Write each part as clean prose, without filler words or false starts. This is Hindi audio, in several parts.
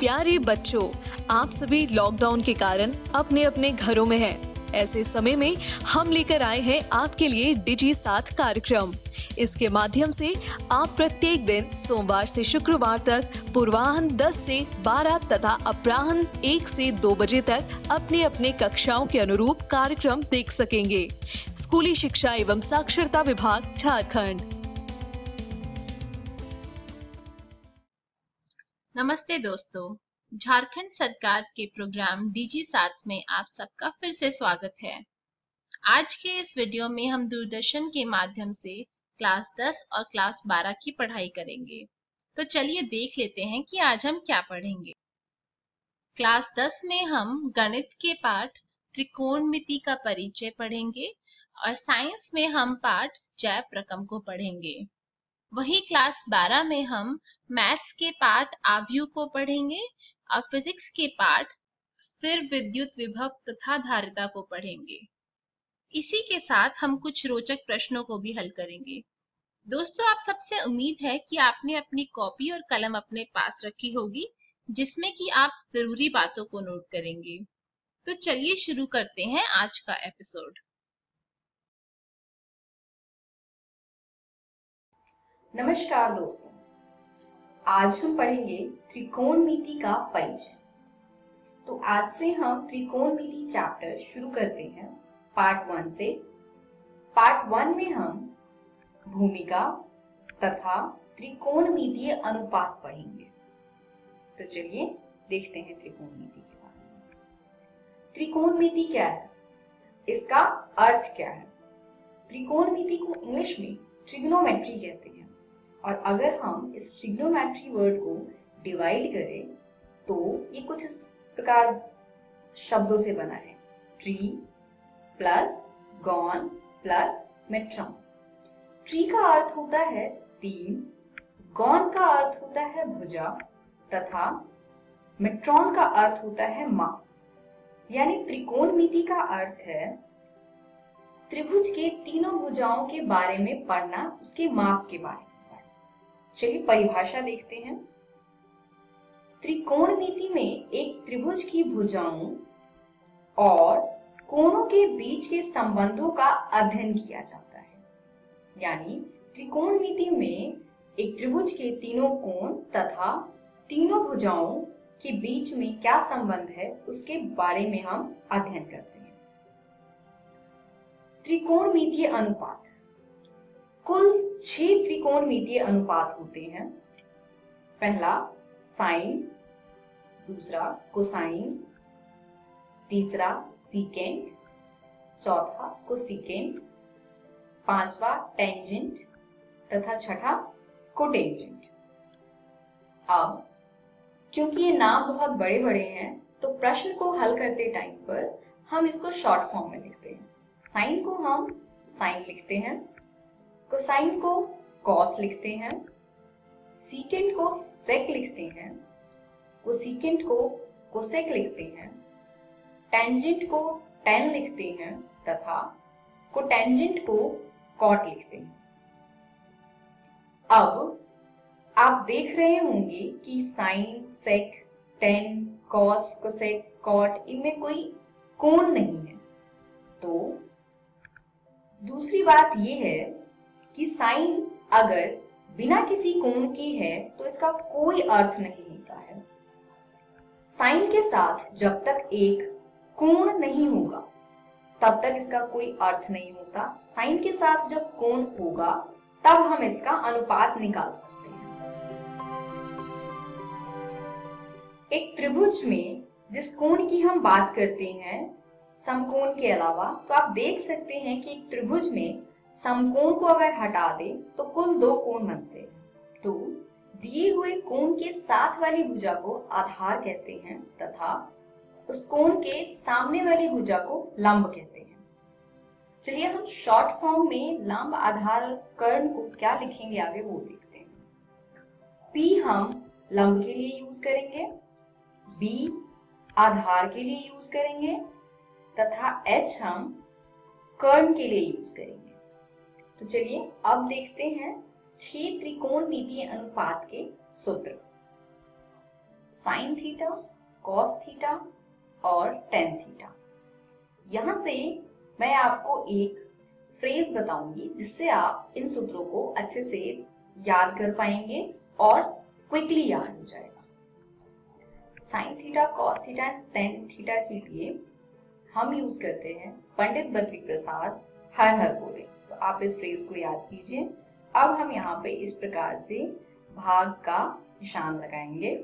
प्यारे बच्चों, आप सभी लॉकडाउन के कारण अपने अपने घरों में हैं। ऐसे समय में हम लेकर आए हैं आपके लिए डिजी साथ कार्यक्रम। इसके माध्यम से आप प्रत्येक दिन सोमवार से शुक्रवार तक पूर्वाह्न 10 से 12 तथा अपराह्न 1 से 2 बजे तक अपने अपने कक्षाओं के अनुरूप कार्यक्रम देख सकेंगे। स्कूली शिक्षा एवं साक्षरता विभाग, झारखंड। नमस्ते दोस्तों, झारखंड सरकार के प्रोग्राम डीजी साथ में आप सबका फिर से स्वागत है। आज के इस वीडियो में हम दूरदर्शन के माध्यम से क्लास 10 और क्लास 12 की पढ़ाई करेंगे। तो चलिए देख लेते हैं कि आज हम क्या पढ़ेंगे। क्लास 10 में हम गणित के पाठ त्रिकोणमिति का परिचय पढ़ेंगे और साइंस में हम पाठ जैव रकम को पढ़ेंगे। वही क्लास 12 में हम मैथ्स के पाठ आव्यूह को पढ़ेंगे और फिजिक्स के पाठ स्थिर विद्युत विभव तथा धारिता को पढ़ेंगे। इसी के साथ हम कुछ रोचक प्रश्नों को भी हल करेंगे। दोस्तों, आप सबसे उम्मीद है कि आपने अपनी कॉपी और कलम अपने पास रखी होगी, जिसमें कि आप जरूरी बातों को नोट करेंगे। तो चलिए शुरू करते हैं आज का एपिसोड। नमस्कार दोस्तों, आज हम पढ़ेंगे त्रिकोणमिति का परिचय। तो आज से हम त्रिकोणमिति चैप्टर शुरू करते हैं पार्ट 1 से। पार्ट 1 में हम भूमिका तथा त्रिकोणमितीय अनुपात पढ़ेंगे। तो चलिए देखते हैं त्रिकोणमिति के बारे में। त्रिकोणमिति क्या है, इसका अर्थ क्या है? त्रिकोणमिति को इंग्लिश में ट्रिग्नोमेट्री कहते हैं। और अगर हम इस ट्रिग्नोमेट्री वर्ड को डिवाइड करें तो ये कुछ इस प्रकार शब्दों से बना है। Tri plus gon plus metron. Tri का अर्थ होता है 3, गॉन का अर्थ होता है भुजा तथा मेट्रॉन का अर्थ होता है माप। यानी त्रिकोणमिति का अर्थ है त्रिभुज के तीनों भुजाओं के बारे में पढ़ना, उसके माप के बारे में। चलिए परिभाषा देखते हैं। त्रिकोणमिति में एक त्रिभुज की भुजाओं और कोणों के बीच के संबंधों का अध्ययन किया जाता है। यानी त्रिकोणमिति में एक त्रिभुज के तीनों कोण तथा तीनों भुजाओं के बीच में क्या संबंध है, उसके बारे में हम अध्ययन करते हैं। त्रिकोणमितीय अनुपात। कुल 6 त्रिकोणमितीय अनुपात होते हैं। पहला साइन, दूसरा कोसाइन, तीसरा सीकेंट, चौथा कोसिकेंट, पांचवा टेंजेंट तथा छठा कोटेंजेंट। अब क्योंकि ये नाम बहुत बड़े बड़े हैं तो प्रश्न को हल करते टाइम पर हम इसको शॉर्ट फॉर्म में लिखते हैं। साइन को हम साइन लिखते हैं, कोसाइन को कॉस लिखते हैं, सीकेंट को सेक लिखते हैं, कोसिकेंट को कोसेक लिखते हैं, टेंजेंट को टेन लिखते हैं तथा कोटेंजेंट को कॉट लिखते हैं। अब आप देख रहे होंगे कि साइन, सेक, टेन, कॉस, कोसेक, कॉट, इनमें कोई कोण नहीं है। तो दूसरी बात यह है कि साइन अगर बिना किसी कोण के है तो इसका कोई अर्थ नहीं होता है। साइन के साथ जब तक एक कोण नहीं होगा तब तक इसका कोई अर्थ नहीं होता। साइन के साथ जब कोण होगा तब हम इसका अनुपात निकाल सकते हैं। एक त्रिभुज में जिस कोण की हम बात करते हैं समकोण के अलावा, तो आप देख सकते हैं कि एक त्रिभुज में समकोण को अगर हटा दे तो कुल 2 कोण बनते हैं। तो दिए हुए कोण के साथ वाली भुजा को आधार कहते हैं तथा उस कोण के सामने वाली भुजा को लंब कहते हैं। चलिए हम शॉर्ट फॉर्म में लंब, आधार और कर्ण को क्या लिखेंगे आगे वो देखते हैं। P हम लंब के लिए यूज करेंगे, B आधार के लिए यूज करेंगे तथा H हम कर्ण के लिए यूज करेंगे। तो चलिए अब देखते हैं 6 त्रिकोणमितीय अनुपात के सूत्र। साइन थीटा, कॉस थीटा और टेन थीटा। यहां से मैं आपको एक फ्रेज बताऊंगी जिससे आप इन सूत्रों को अच्छे से याद कर पाएंगे और क्विकली याद हो जाएगा। Sign theta, cos theta and tan theta के लिए हम यूज करते हैं पंडित बद्री प्रसाद हर हर बोले। तो आप इस फ्रेज को याद कीजिए। अब हम यहाँ पे इस प्रकार से भाग का निशान लगाएंगे।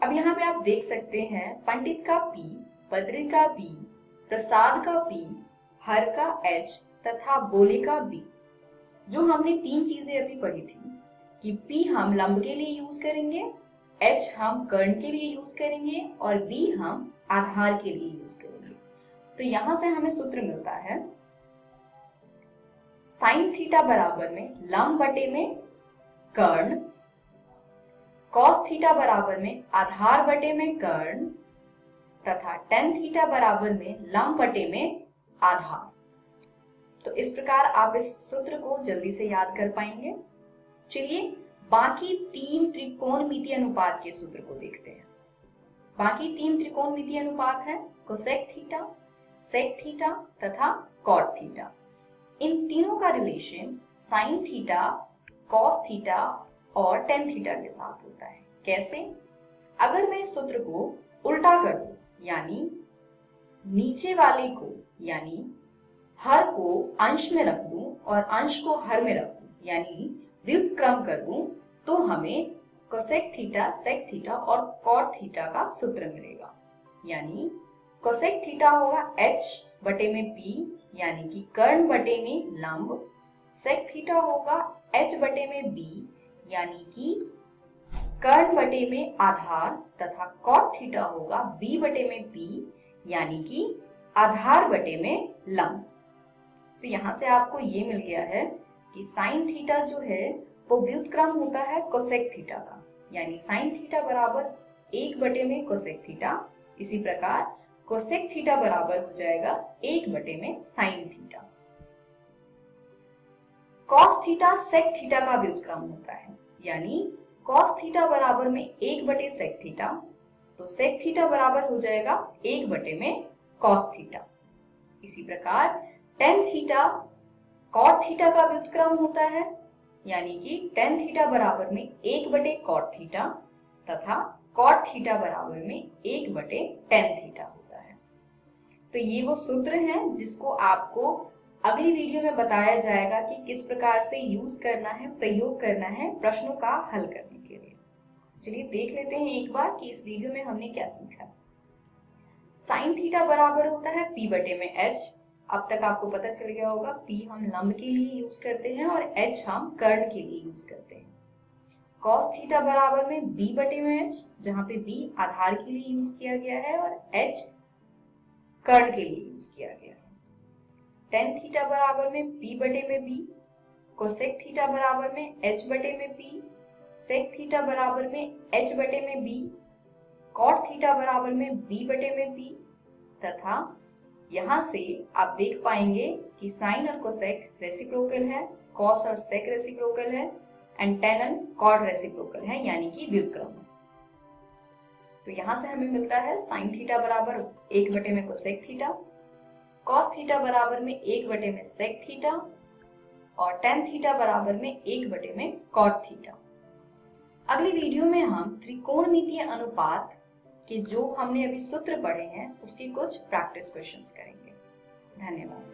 अब यहाँ पे आप देख सकते हैं पंडित का P, बद्री का B, प्रसाद का P, हर का H तथा बोले का B। जो हमने तीन चीजें अभी पढ़ी थी कि P हम लंब के लिए यूज करेंगे, H हम कर्ण के लिए यूज करेंगे और B हम आधार के लिए यूज करेंगे। तो यहां से हमें सूत्र मिलता है साइन थीटा बराबर में लंब बटे में कर्ण, कॉस थीटा बराबर में आधार बटे में कर्ण तथा टेन थीटा बराबर में लंब बटे में आधार। तो इस प्रकार आप इस सूत्र को जल्दी से याद कर पाएंगे। चलिए बाकी तीन त्रिकोणमितीय अनुपात के सूत्र को देखते हैं। बाकी तीन त्रिकोणमितीय अनुपात है कोसेक थीटा, सेक थीटा तथा कॉट थीटा। इन तीनों का relation sign theta, cos theta और टेन थीटा के साथ होता है। कैसे? अगर मैं इस सूत्र को उल्टा कर दूं, यानी नीचे वाले को यानी हर को अंश में रख दूं और अंश को हर में रख दूं, यानी व्युत्क्रम कर दूं, तो हमें कोसेक थीटा, सेक थीटा और कॉट थीटा का सूत्र मिलेगा। यानी कोसेक थीटा होगा h बटे में p यानी कि कर्ण बटे में लंब, सेक थीटा होगा h बटे में b यानी कि कर्ण बटे में आधार तथा कॉट थीटा होगा b बटे में p यानी कि आधार बटे में लंब। तो यहां से आपको ये मिल गया है कि साइन थीटा जो है वो व्युत्क्रम होता है कोसेक थीटा का, यानी साइन थीटा बराबर 1 बटे में कोसेक थीटा। इसी प्रकार कोसेक थीटा बराबर हो जाएगा 1 बटे में sine theta. Cos theta sec theta का व्युत्क्रम होता है, यानी कॉस थीटा बराबर में 1 बटे सेक थीटा, तो सेक थीटा बराबर हो जाएगा 1 बटे में कॉस थीटा। इसी प्रकार टेन थीटा कॉट थीटा का व्युत्क्रम होता है, यानी कि टेन थीटा बराबर में 1 बटे कॉट थीटा तथा कॉट थीटा बराबर में 1 बटे टेन थीटा होता है। तो ये वो सूत्र हैं जिसको आपको अगली वीडियो में बताया जाएगा कि किस प्रकार से यूज करना है, प्रयोग करना है प्रश्नों का हल करने के लिए। चलिए देख लेते हैं एक बार कि इस वीडियो में हमने क्या सीखा। साइन थीटा बराबर होता है p बटे में h। अब तक आपको पता चल गया होगा p हम लंब के लिए यूज करते हैं और h हम कर्ण के लिए यूज करते हैं। cos थीटा बराबर में b बटे में h, जहां पे b आधार के लिए यूज किया गया है और h कर्ण के लिए यूज किया गया है। tan थीटा बराबर में p बटे में b, कोसेक थीटा बराबर में h बटे में p, सेक थीटा बराबर में h बटे में b, कॉट थीटा बराबर में b बटे में p तथा यहां से आप देख पाएंगे कि साइन और कोसेक रेसिप्रोकल है, कॉस और सेक रेसिप्रोकल है and tan and cot reciprocal है, यानी कि व्युत्क्रम। तो यहां से हमें मिलता है साइन थीटा बराबर 1 बटे में कोसेक थीटा, कॉस थीटा बराबर में 1 बटे में सेक थीटा और टेन थीटा बराबर में 1 बटे में कॉट थीटा। अगली वीडियो में हम त्रिकोणमितीय अनुपात कि जो हमने अभी सूत्र पढ़े हैं उसकी कुछ प्रैक्टिस क्वेश्चंस करेंगे। धन्यवाद।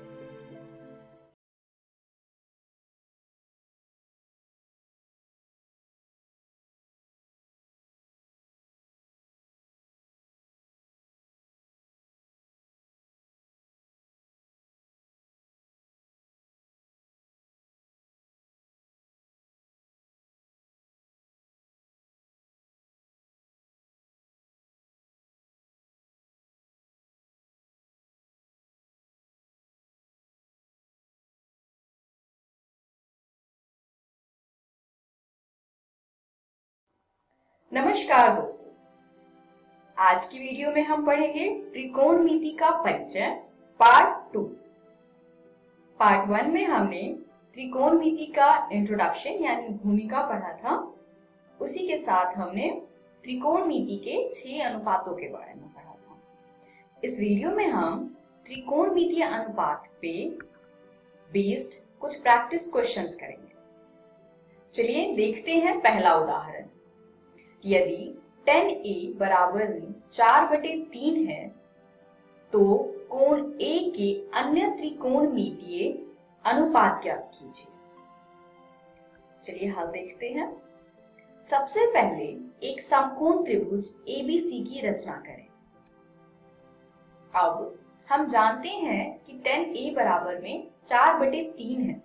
नमस्कार दोस्तों, आज की वीडियो में हम पढ़ेंगे त्रिकोणमिति का परिचय पार्ट 2। पार्ट 1 में हमने त्रिकोणमिति का इंट्रोडक्शन यानी भूमिका पढ़ा था। उसी के साथ हमने त्रिकोणमिति के 6 अनुपातों के बारे में पढ़ा था। इस वीडियो में हम त्रिकोणमितीय अनुपात पे बेस्ड कुछ प्रैक्टिस क्वेश्चंस करेंगे। चलिए देखते हैं पहला उदाहरण। यदि tan A बराबर में 4/3 है तो कोण A के अन्य त्रिकोणमितीय अनुपात ज्ञात कीजिए। चलिए हल देखते हैं। सबसे पहले एक समकोण त्रिभुज ABC की रचना करें। अब हम जानते हैं कि tan A बराबर में 4/3 है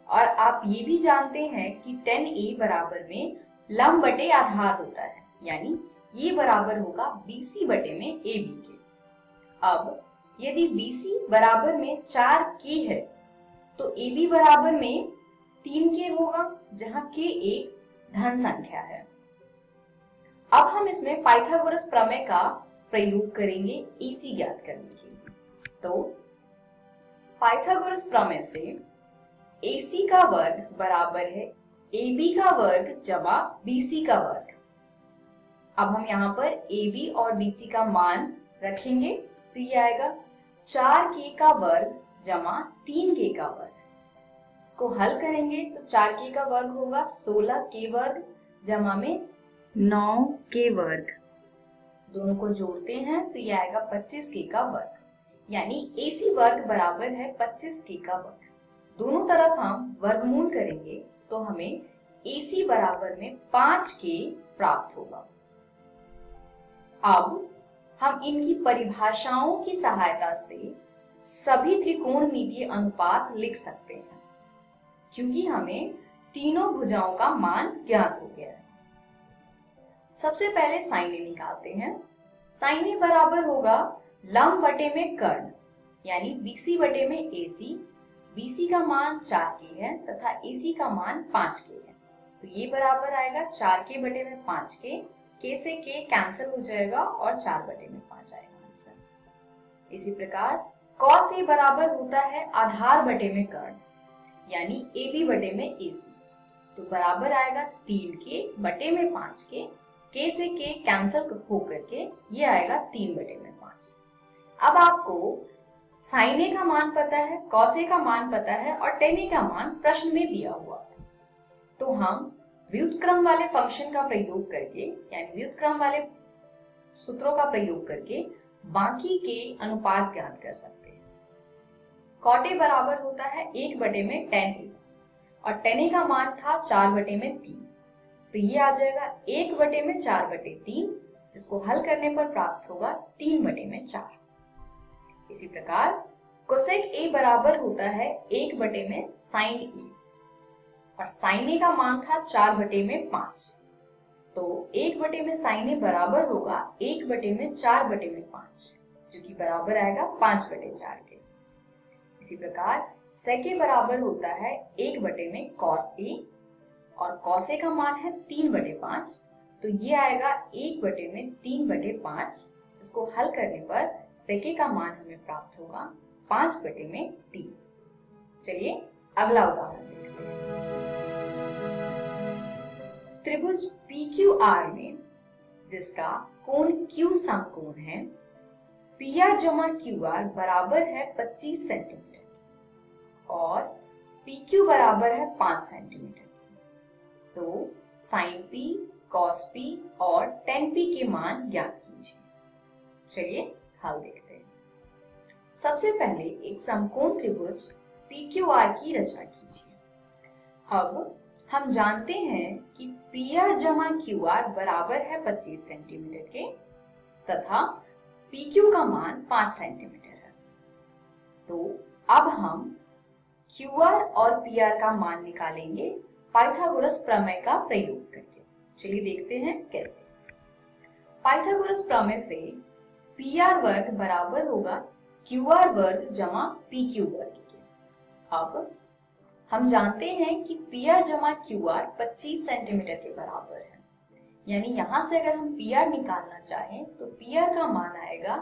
और आप ये भी जानते हैं कि tan A बराबर में लंब बटे आधार होता है, यानी ये बराबर होगा BC बटे में AB के। अब यदि BC बराबर में 4K है तो AB बराबर में 3K होगा, जहां K एक धन संख्या है। अब हम इसमें पाइथागोरस प्रमेय का प्रयोग करेंगे AC ज्ञात करने के लिए। तो पाइथागोरस प्रमेय से AC का वर्ग बराबर है AB का वर्ग जमा BC का वर्ग। अब हम यहाँ पर AB और BC का मान रखेंगे तो ये आएगा 4K का वर्ग जमा 3K का वर्ग। इसको हल करेंगे तो 4K का वर्ग होगा 16K वर्ग जमा में 9K वर्ग। दोनों को जोड़ते हैं तो ये आएगा 25K का वर्ग, यानी AC वर्ग बराबर है 25K का वर्ग। दोनों तरफ हम वर्गमूल करेंगे तो हमें AC बराबर में 5K प्राप्त होगा। अब हम इनकी परिभाषाओं की सहायता से सभी त्रिकोणमितीय अनुपात लिख सकते हैं, क्योंकि हमें तीनों भुजाओं का मान ज्ञात हो गया है। सबसे पहले sin A निकालते हैं। sin A बराबर होगा लंब बटे में कर्ण, यानी BC बटे में AC। BC का मान 4K है तथा AC का मान 5K है, तो ये बराबर आएगा 4K बटे में 5K। K से K कैंसिल हो जाएगा और 4 बटे में 5 आएगा आंसर। इसी प्रकार cos A बराबर होता है आधार बटे में कर्ण, यानी AB बटे में AC, तो बराबर आएगा 3K बटे में 5K। K से K कैंसिल होकर के ये आएगा 3 बटे में 5। अब आपको sin A का मान पता है, cos A का मान पता है और tan A का मान प्रश्न में दिया हुआ है, तो हम व्युत्क्रम वाले फंक्शन का प्रयोग करके, यानी व्युत्क्रम वाले सूत्रों का प्रयोग करके बाकी के अनुपात ज्ञात कर सकते हैं। cot A बराबर होता है 1 बटे में tan A और tan A का मान था 4 बटे में 3, तो ये आ जाएगा 1 बटे में 4 बटे 3, जिसको हल करने पर प्राप्त होगा 3 बटे में 4। इसी प्रकार cosec A बराबर होता है 1 बटे में sin A और sin A का मान था 4 बटे में 5, तो 1 बटे में sin A बराबर होगा 1 बटे में 4 बटे में 5, जो कि बराबर आएगा 5 बटे 4 के। इसी प्रकार sec A बराबर होता है 1 बटे में cos A और cos A का मान है 3 बटे 5, तो ये आएगा 1 बटे में 3 बटे 5, जिसको हल करने पर sec A का मान हमें प्राप्त होगा 5 बटे में 3। चलिए अगला उदाहरण देखते हैं। त्रिभुज PQR में जिसका कोण Q समकोण है, PR जमा QR बराबर है 25 सेंटीमीटर और PQ बराबर है 5 सेंटीमीटर, तो sin P, cos P और tan P के मान ज्ञात कीजिए। चलिए हल देखते हैं। सबसे पहले एक समकोण त्रिभुज PQR की रचना कीजिए। अब हम जानते हैं कि PR जमा QR बराबर है 25 सेंटीमीटर के तथा PQ का मान 5 सेंटीमीटर है, तो अब हम QR और PR का मान निकालेंगे पाइथागोरस प्रमेय का प्रयोग करके। चलिए देखते हैं कैसे। पाइथागोरस प्रमेय से PR वर्ग बराबर होगा QR वर्ग जमा PQ वर्ग के। अब हम जानते हैं कि PR जमा QR 25 सेंटीमीटर के बराबर है, यानी यहाँ से अगर हम PR निकालना चाहें तो PR का मान आएगा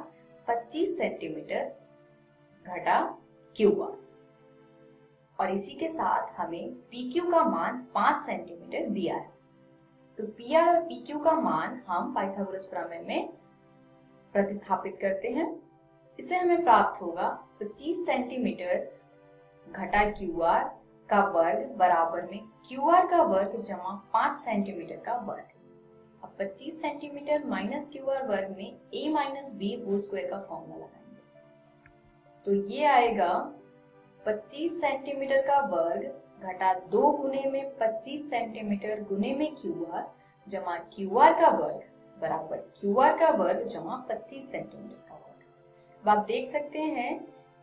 25 सेंटीमीटर घटा QR और इसी के साथ हमें PQ का मान 5 सेंटीमीटर दिया है। तो Pr और PQ का मान हम पाइथागोरस प्रमेय में प्रतिस्थापित करते हैं। इससे हमें प्राप्त होगा 25 सेंटीमीटर घटा QR का वर्ग बराबर में QR का वर्ग जमा 5 सेंटीमीटर का वर्ग। अब 25 सेंटीमीटर माइनस QR वर्ग में a minus B whole square का फॉर्मूला लगाएंगे, तो ये आएगा 25 सेंटीमीटर का वर्ग घटा 2 गुने में 25 सेंटीमीटर गुने में QR जमा QR का वर्ग बराबर QR का वर्ग जमा 25 सेंटीमीटर का वर्ग। अब आप देख सकते हैं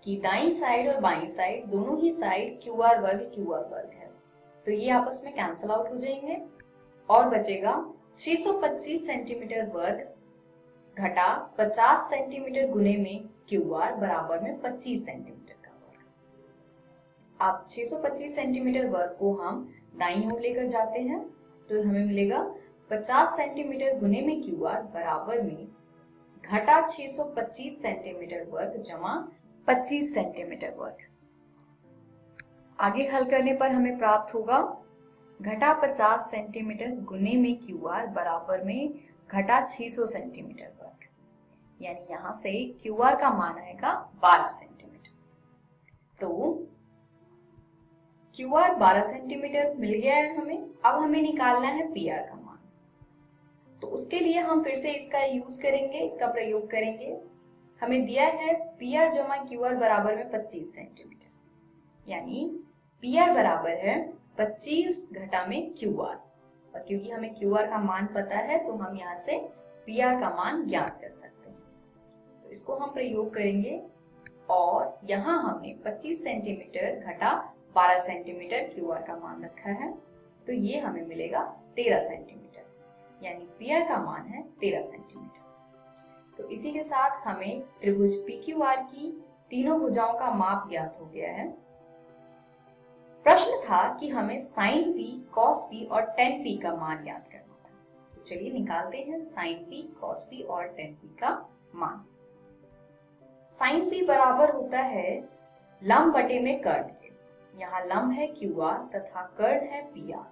कि दाईं साइड और बाईं साइड दोनों ही साइड QR वर्ग है, तो ये आपस में कैंसल आउट हो जाएंगे और बचेगा 625 सेंटीमीटर वर्ग घटा 50 सेंटीमीटर गुने में QR बराबर में 25 सेंटीमीटर का वर्ग। अब 625 सेंटीमीटर वर्ग को हम दाईं ओर लेकर जाते हैं तो हमें मिलेगा 50 सेंटीमीटर गुने में QR बराबर में घटा 625 सेंटीमीटर वर्ग जमा 25 सेंटीमीटर वर्ग। आगे हल करने पर हमें प्राप्त होगा घटा 50 सेंटीमीटर गुने में QR बराबर में घटा 600 सेंटीमीटर वर्ग, यानी यहाँ से QR का मान आएगा 12 सेंटीमीटर। तो QR 12 सेंटीमीटर मिल गया है हमें। अब हमें निकालना है PR का मान, तो उसके लिए हम फिर से इसका यूज करेंगे, इसका प्रयोग करेंगे। हमें दिया है PR जमा QR बराबर में 25 सेंटीमीटर, यानी PR बराबर है 25 घटा में QR, और क्योंकि हमें QR का मान पता है तो हम यहाँ से PR का मान ज्ञात कर सकते हैं। तो इसको हम प्रयोग करेंगे और यहाँ हमने 25 सेंटीमीटर घटा 12 सेंटीमीटर QR का मान रखा है, तो ये हमें मिलेगा 13 सेंटीमीटर, यानी PR का मान है 13 सेंटीमीटर। तो इसी के साथ हमें त्रिभुज PQR की तीनों भुजाओं का माप ज्ञात हो गया है। प्रश्न था कि हमें sin P, cos P और tan P का मान ज्ञात करना था, तो चलिए निकालते हैं sin P, cos P और tan P का मान। sin P बराबर होता है लंब बटे में कर्ण के। यहाँ लंब है QR तथा कर्ण है PR,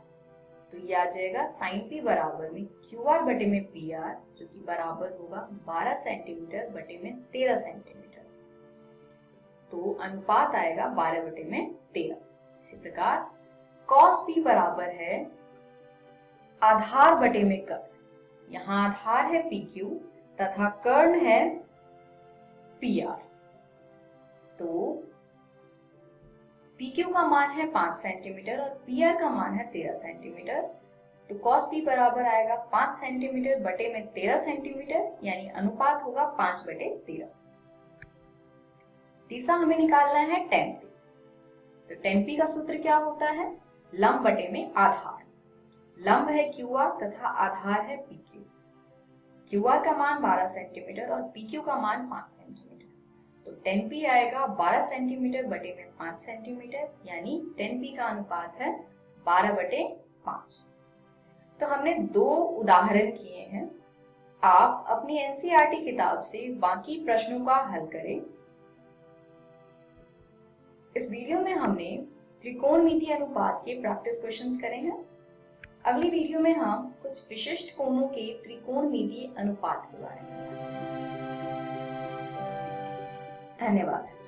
तो ये आ जाएगा sin P बराबर में QR बटे में PR, जो कि बराबर होगा 12 सेंटीमीटर बटे में 13 सेंटीमीटर, तो अनुपात आएगा 12 बटे में 13। इसी प्रकार cos P बराबर है आधार बटे में कर्ण। यहाँ आधार है PQ तथा कर्ण है PR, तो PQ का मान है 5 सेंटीमीटर और PR का मान है 13 सेंटीमीटर, तो cos P बराबर आएगा 5 सेंटीमीटर बटे में 13 सेंटीमीटर, यानी अनुपात होगा 5 बटे 13। तीसरा हमें निकालना है tan P। तो tan P का सूत्र क्या होता है? लंब बटे में आधार। लंब है QR तथा आधार है PQ। QR का मान 12 सेंटीमीटर और PQ का मान 5 सेंटीमीटर, तो tan P आएगा 12 सेंटीमीटर बटे में 5 सेंटीमीटर, यानी tan P का अनुपात है 12 बटे 5। तो हमने 2 उदाहरण किए हैं। आप अपनी NCERT किताब से बाकी प्रश्नों का हल करें। इस वीडियो में हमने त्रिकोणमिति अनुपात के प्रैक्टिस क्वेश्चंस करे हैं। अगली वीडियो में हम कुछ विशिष्ट कोणों के त्रिकोणमिति अनुपात के बारे में। धन्यवाद।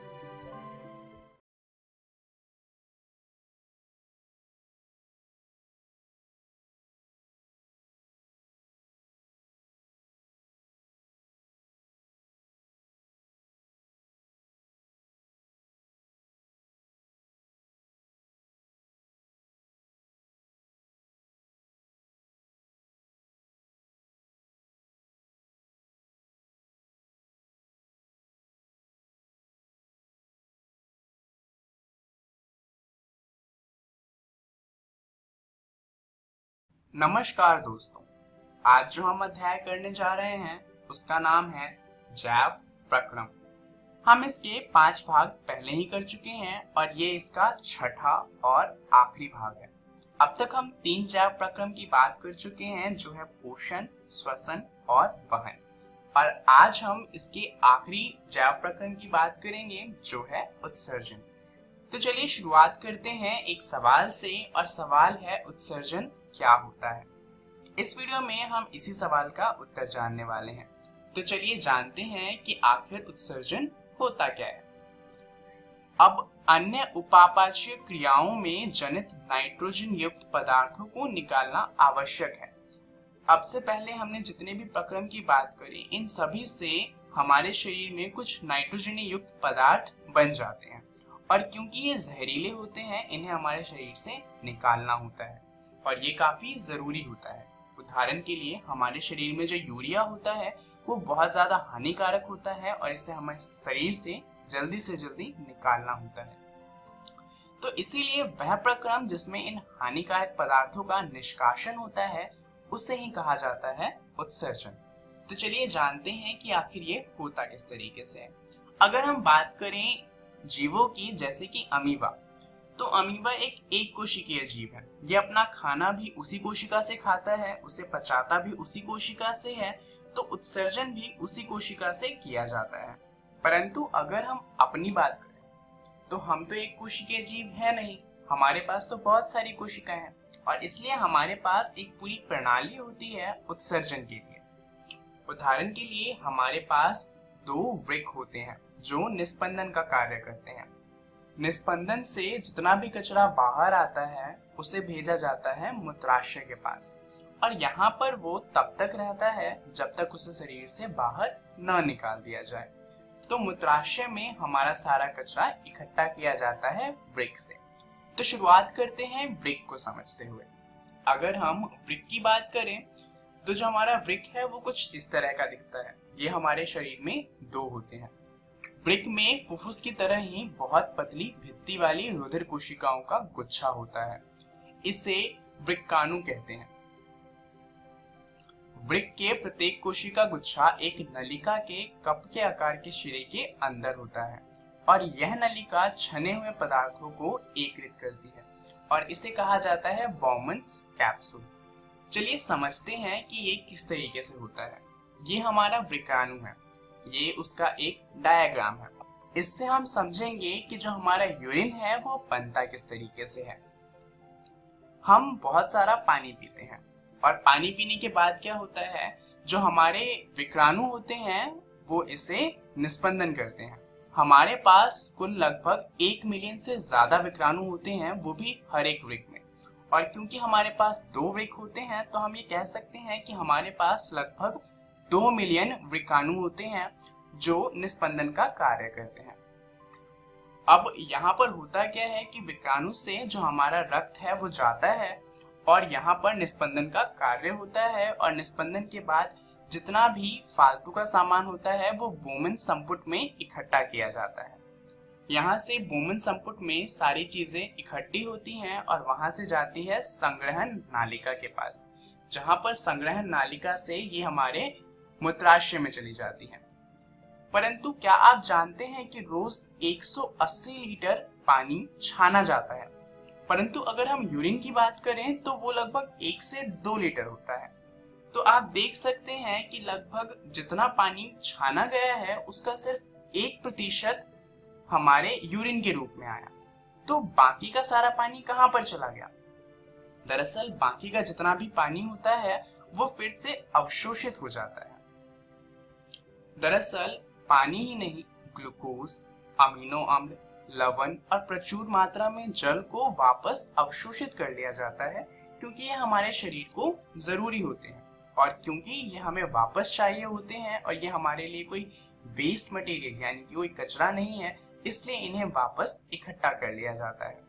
नमस्कार दोस्तों, आज जो हम अध्याय करने जा रहे हैं उसका नाम है जैव प्रक्रम। हम इसके 5 भाग पहले ही कर चुके हैं और ये इसका छठा और आखिरी भाग है। अब तक हम 3 जैव प्रक्रम की बात कर चुके हैं, जो है पोषण, श्वसन और वहन, और आज हम इसके आखिरी जैव प्रक्रम की बात करेंगे, जो है उत्सर्जन। तो चलिए शुरुआत करते हैं एक सवाल से, और सवाल है उत्सर्जन क्या होता है। इस वीडियो में हम इसी सवाल का उत्तर जानने वाले हैं। तो चलिए जानते हैं कि आखिर उत्सर्जन होता क्या है। अब अन्य उपापाचीय क्रियाओं में जनित नाइट्रोजन युक्त पदार्थों को निकालना आवश्यक है। अब से पहले हमने जितने भी प्रक्रम की बात करी, इन सभी से हमारे शरीर में कुछ नाइट्रोजन युक्त पदार्थ बन जाते हैं और क्योंकि ये जहरीले होते हैं, इन्हें हमारे शरीर से निकालना होता है और ये काफी जरूरी होता है। उदाहरण के लिए हमारे शरीर में जो यूरिया होता है वो बहुत ज्यादा हानिकारक होता है और इसे हमारे शरीर से जल्दी निकालना होता है। तो इसीलिए वह प्रक्रम जिसमें इन हानिकारक पदार्थों का निष्कासन होता है उसे ही कहा जाता है उत्सर्जन। तो चलिए जानते हैं कि आखिर ये होता किस तरीके से है। अगर हम बात करें जीवों की, जैसे कि अमीबा, तो अमीबा एक कोशिकीय जीव है। ये अपना खाना भी उसी कोशिका से खाता है, उसे पचाता भी उसी कोशिका से है, तो उत्सर्जन भी उसी कोशिका से किया जाता है। परंतु अगर हम अपनी बात करें तो हम तो एक कोशिकीय जीव है नहीं, हमारे पास तो बहुत सारी कोशिकाएं हैं और इसलिए हमारे पास एक पूरी प्रणाली होती है उत्सर्जन के लिए। उदाहरण के लिए हमारे पास 2 वृक्क होते हैं जो निस्पंदन का कार्य करते हैं। निस्पंदन से जितना भी कचरा बाहर आता है उसे भेजा जाता है मूत्राशय के पास और यहाँ पर वो तब तक रहता है जब तक उसे शरीर से बाहर न निकाल दिया जाए। तो मूत्राशय में हमारा सारा कचरा इकट्ठा किया जाता है वृक्क से। तो शुरुआत करते हैं वृक्क को समझते हुए। अगर हम वृक्क की बात करें तो जो हमारा वृक्क है वो कुछ इस तरह का दिखता है। ये हमारे शरीर में 2 होते हैं। वृक्क में फुफ्फुस की तरह ही बहुत पतली भित्ति वाली रुधिर कोशिकाओं का गुच्छा होता है। इसे वृक्काणु कहते हैं। वृक्क के प्रत्येक कोशिका गुच्छा एक नलिका के कप के आकार के शिरे के अंदर होता है और यह नलिका छने हुए पदार्थों को एकत्रित करती है और इसे कहा जाता है बॉमन्स कैप्सूल। चलिए समझते हैं कि ये किस तरीके से होता है। ये हमारा वृक्काणु है, ये उसका एक डायग्राम है। इससे हम समझेंगे कि जो हमारा यूरिन है वो बनता किस तरीके से है। हम बहुत सारा पानी पीते हैं और पानी पीने के बाद क्या होता है, जो हमारे विक्राणु होते हैं वो इसे निस्पंदन करते हैं। हमारे पास कुल लगभग 1 मिलियन से ज्यादा विक्राणु होते हैं, वो भी हर एक वृक्क में। और क्योंकि हमारे पास 2 वृक्क होते हैं तो हम ये कह सकते हैं कि हमारे पास लगभग 2 मिलियन विक्राणु होते हैं जो निस्पंदन का कार्य करते हैं। अब यहाँ पर होता क्या है कि विक्राणु से जो हमारा रक्त है वो जाता है और यहाँ पर निस्पंदन का कार्य होता है और निस्पंदन के बाद जितना भी फालतू का सामान होता है वो बोमन संपुट में इकट्ठा किया जाता है। यहाँ से बोमन संपुट में सारी चीजें इकट्ठी होती हैं और वहां से जाती है संग्रहण नालिका के पास, जहाँ पर संग्रहण नालिका से ये हमारे मूत्राशय में चली जाती है। परंतु क्या आप जानते हैं कि रोज 180 लीटर पानी छाना जाता है, परंतु अगर हम यूरिन की बात करें तो वो लगभग 1 से 2 लीटर होता है। तो आप देख सकते हैं कि लगभग जितना पानी छाना गया है उसका सिर्फ 1% हमारे यूरिन के रूप में आया। तो बाकी का सारा पानी कहाँ पर चला गया? दरअसल बाकी का जितना भी पानी होता है वो फिर से अवशोषित हो जाता है। दरअसल पानी ही नहीं, ग्लूकोज, अमीनो अम्ल, लवण और प्रचुर मात्रा में जल को वापस अवशोषित कर लिया जाता है क्योंकि ये हमारे शरीर को जरूरी होते हैं और क्योंकि ये हमें वापस चाहिए होते हैं और ये हमारे लिए कोई वेस्ट मटेरियल यानी कि कोई कचरा नहीं है, इसलिए इन्हें वापस इकट्ठा कर लिया जाता है।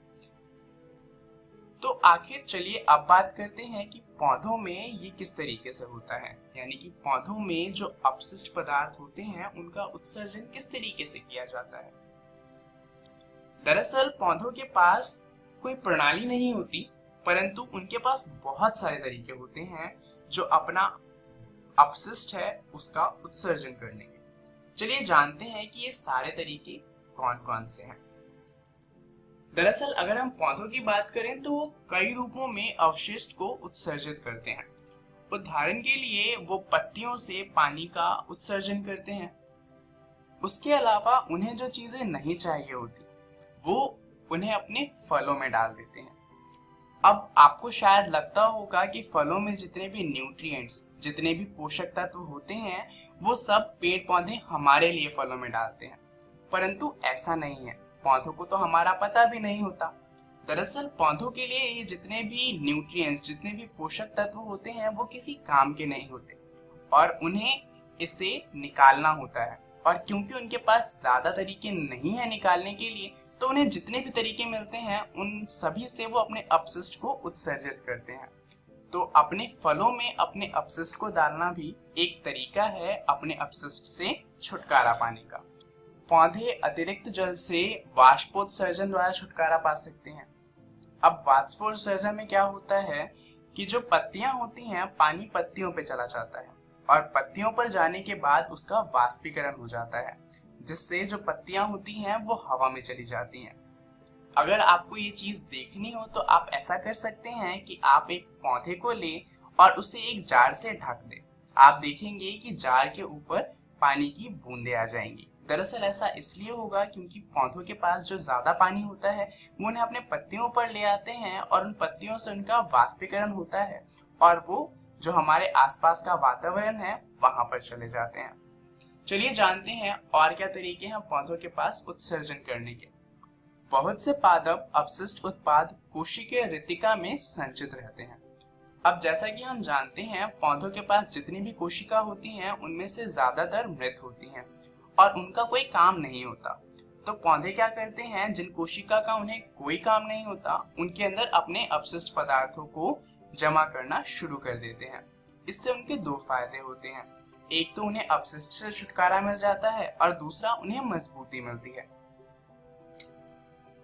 तो आखिर चलिए अब बात करते हैं कि पौधों में ये किस तरीके से होता है, यानी कि पौधों में जो अपशिष्ट पदार्थ होते हैं उनका उत्सर्जन किस तरीके से किया जाता है। दरअसल पौधों के पास कोई प्रणाली नहीं होती, परंतु उनके पास बहुत सारे तरीके होते हैं जो अपना अपशिष्ट है उसका उत्सर्जन करने के। चलिए जानते हैं कि ये सारे तरीके कौन कौन से हैं। दरअसल अगर हम पौधों की बात करें तो वो कई रूपों में अवशिष्ट को उत्सर्जित करते हैं। उदाहरण के लिए वो पत्तियों से पानी का उत्सर्जन करते हैं। उसके अलावा उन्हें जो चीजें नहीं चाहिए होती वो उन्हें अपने फलों में डाल देते हैं। अब आपको शायद लगता होगा कि फलों में जितने भी न्यूट्रिएंट्स, जितने भी पोषक तत्व होते हैं, वो सब पेड़ पौधे हमारे लिए फलों में डालते हैं, परंतु ऐसा नहीं है। पौधों को तो हमारा पता भी नहीं होता। दरअसल पौधों के लिए ये जितने भी न्यूट्रिएंट्स, जितने भी पोषक तत्व होते हैं, वो किसी काम के नहीं होते और उन्हें इसे निकालना होता है। और क्योंकि उनके पास ज्यादा तरीके नहीं है निकालने के लिए, तो उन्हें जितने भी तरीके मिलते हैं उन सभी से वो अपने अपशिष्ट को उत्सर्जित करते हैं। तो अपने फलों में अपने अपशिष्ट को डालना भी एक तरीका है अपने अपशिष्ट से छुटकारा पाने का। पौधे अतिरिक्त जल से वाष्पोत्सर्जन द्वारा छुटकारा पा सकते हैं। अब वाष्पोत्सर्जन में क्या होता है कि जो पत्तियां होती हैं, पानी पत्तियों पे चला जाता है और पत्तियों पर जाने के बाद उसका वाष्पीकरण हो जाता है, जिससे जो पत्तियां होती हैं वो हवा में चली जाती हैं। अगर आपको ये चीज देखनी हो तो आप ऐसा कर सकते हैं कि आप एक पौधे को लें और उसे एक जार से ढक दें। आप देखेंगे कि जार के ऊपर पानी की बूंदें आ जाएंगी। दरअसल ऐसा इसलिए होगा क्योंकि पौधों के पास जो ज्यादा पानी होता है वो उन्हें अपने पत्तियों पर ले आते हैं और उन पत्तियों से उनका वाष्पीकरण होता है और वो जो हमारे आसपास का वातावरण है वहां पर चले जाते हैं। चलिए जानते हैं और क्या तरीके हैं पौधों के पास उत्सर्जन करने के। बहुत से पादप अपशिष्ट उत्पाद कोशिकीय रितिका में संचित रहते हैं। अब जैसा कि हम जानते हैं, पौधों के पास जितनी भी कोशिका होती हैं उनमें से ज्यादातर मृत होती हैं और उनका कोई काम नहीं होता। तो पौधे क्या करते हैं, जिन कोशिका का उन्हें कोई काम नहीं होता, उनके अंदर अपने अपशिष्ट पदार्थों को जमा करना शुरू कर देते हैं। इससे उनके दो फायदे होते हैं। एक तो उन्हें अपशिष्ट से छुटकारा मिल जाता है और दूसरा उन्हें मजबूती मिलती है।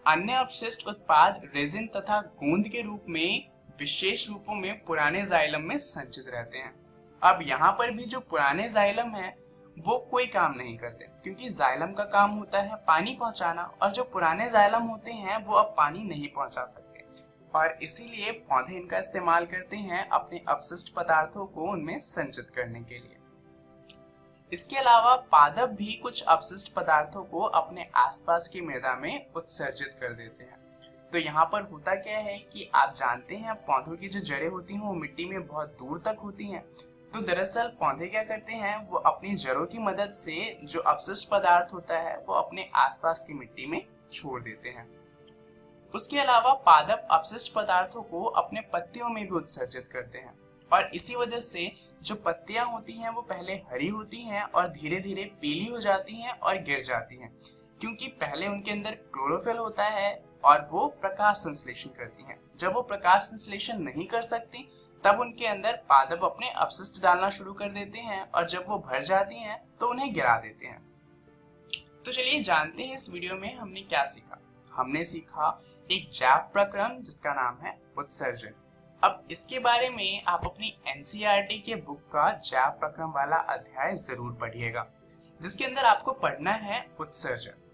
अन्य अपशिष्ट उत्पाद रेजिन तथा गोंद के रूप में विशेष रूपों में पुराने जाइलम में संचित रहते हैं। अब यहाँ पर भी जो पुराने जाइलम है वो कोई काम नहीं करते, क्योंकि जाइलम का काम होता है पानी पहुंचाना और जो पुराने जाइलम होते हैं वो अब पानी नहीं पहुंचा सकते और इसीलिए पौधे इनका इस्तेमाल करते हैं अपने अपशिष्ट पदार्थों को उनमें संचित करने के लिए। इसके अलावा पादप भी कुछ अपशिष्ट पदार्थों को अपने आसपास की मृदा में उत्सर्जित कर देते हैं। तो यहाँ पर होता क्या है कि आप जानते हैं पौधों की जो जड़ें होती हैं वो मिट्टी में बहुत दूर तक होती हैं। तो दरअसल पौधे क्या करते हैं, वो अपनी जड़ों की मदद से जो अपशिष्ट पदार्थ होता है वो अपने आसपास की मिट्टी में छोड़ देते हैं। उसके अलावा पादप अपशिष्ट पदार्थों को अपने पत्तियों में भी उत्सर्जित करते हैं और इसी वजह से जो पत्तियां होती हैं वो पहले हरी होती हैं और धीरे धीरे पीली हो जाती हैं और गिर जाती हैं, क्योंकि पहले उनके अंदर क्लोरोफिल होता है और वो प्रकाश संश्लेषण करती हैं। जब वो प्रकाश संश्लेषण नहीं कर सकती तब उनके अंदर पादप अपने अपशिष्ट डालना शुरू कर देते हैं और जब वो भर जाती हैं तो उन्हें गिरा देते हैं। तो चलिए जानते हैं इस वीडियो में हमने क्या सीखा। हमने सीखा एक जैव प्रक्रम जिसका नाम है उत्सर्जन। अब इसके बारे में आप अपनी एनसीईआरटी के बुक का जैव प्रक्रम वाला अध्याय जरूर पढ़िएगा, जिसके अंदर आपको पढ़ना है उत्सर्जन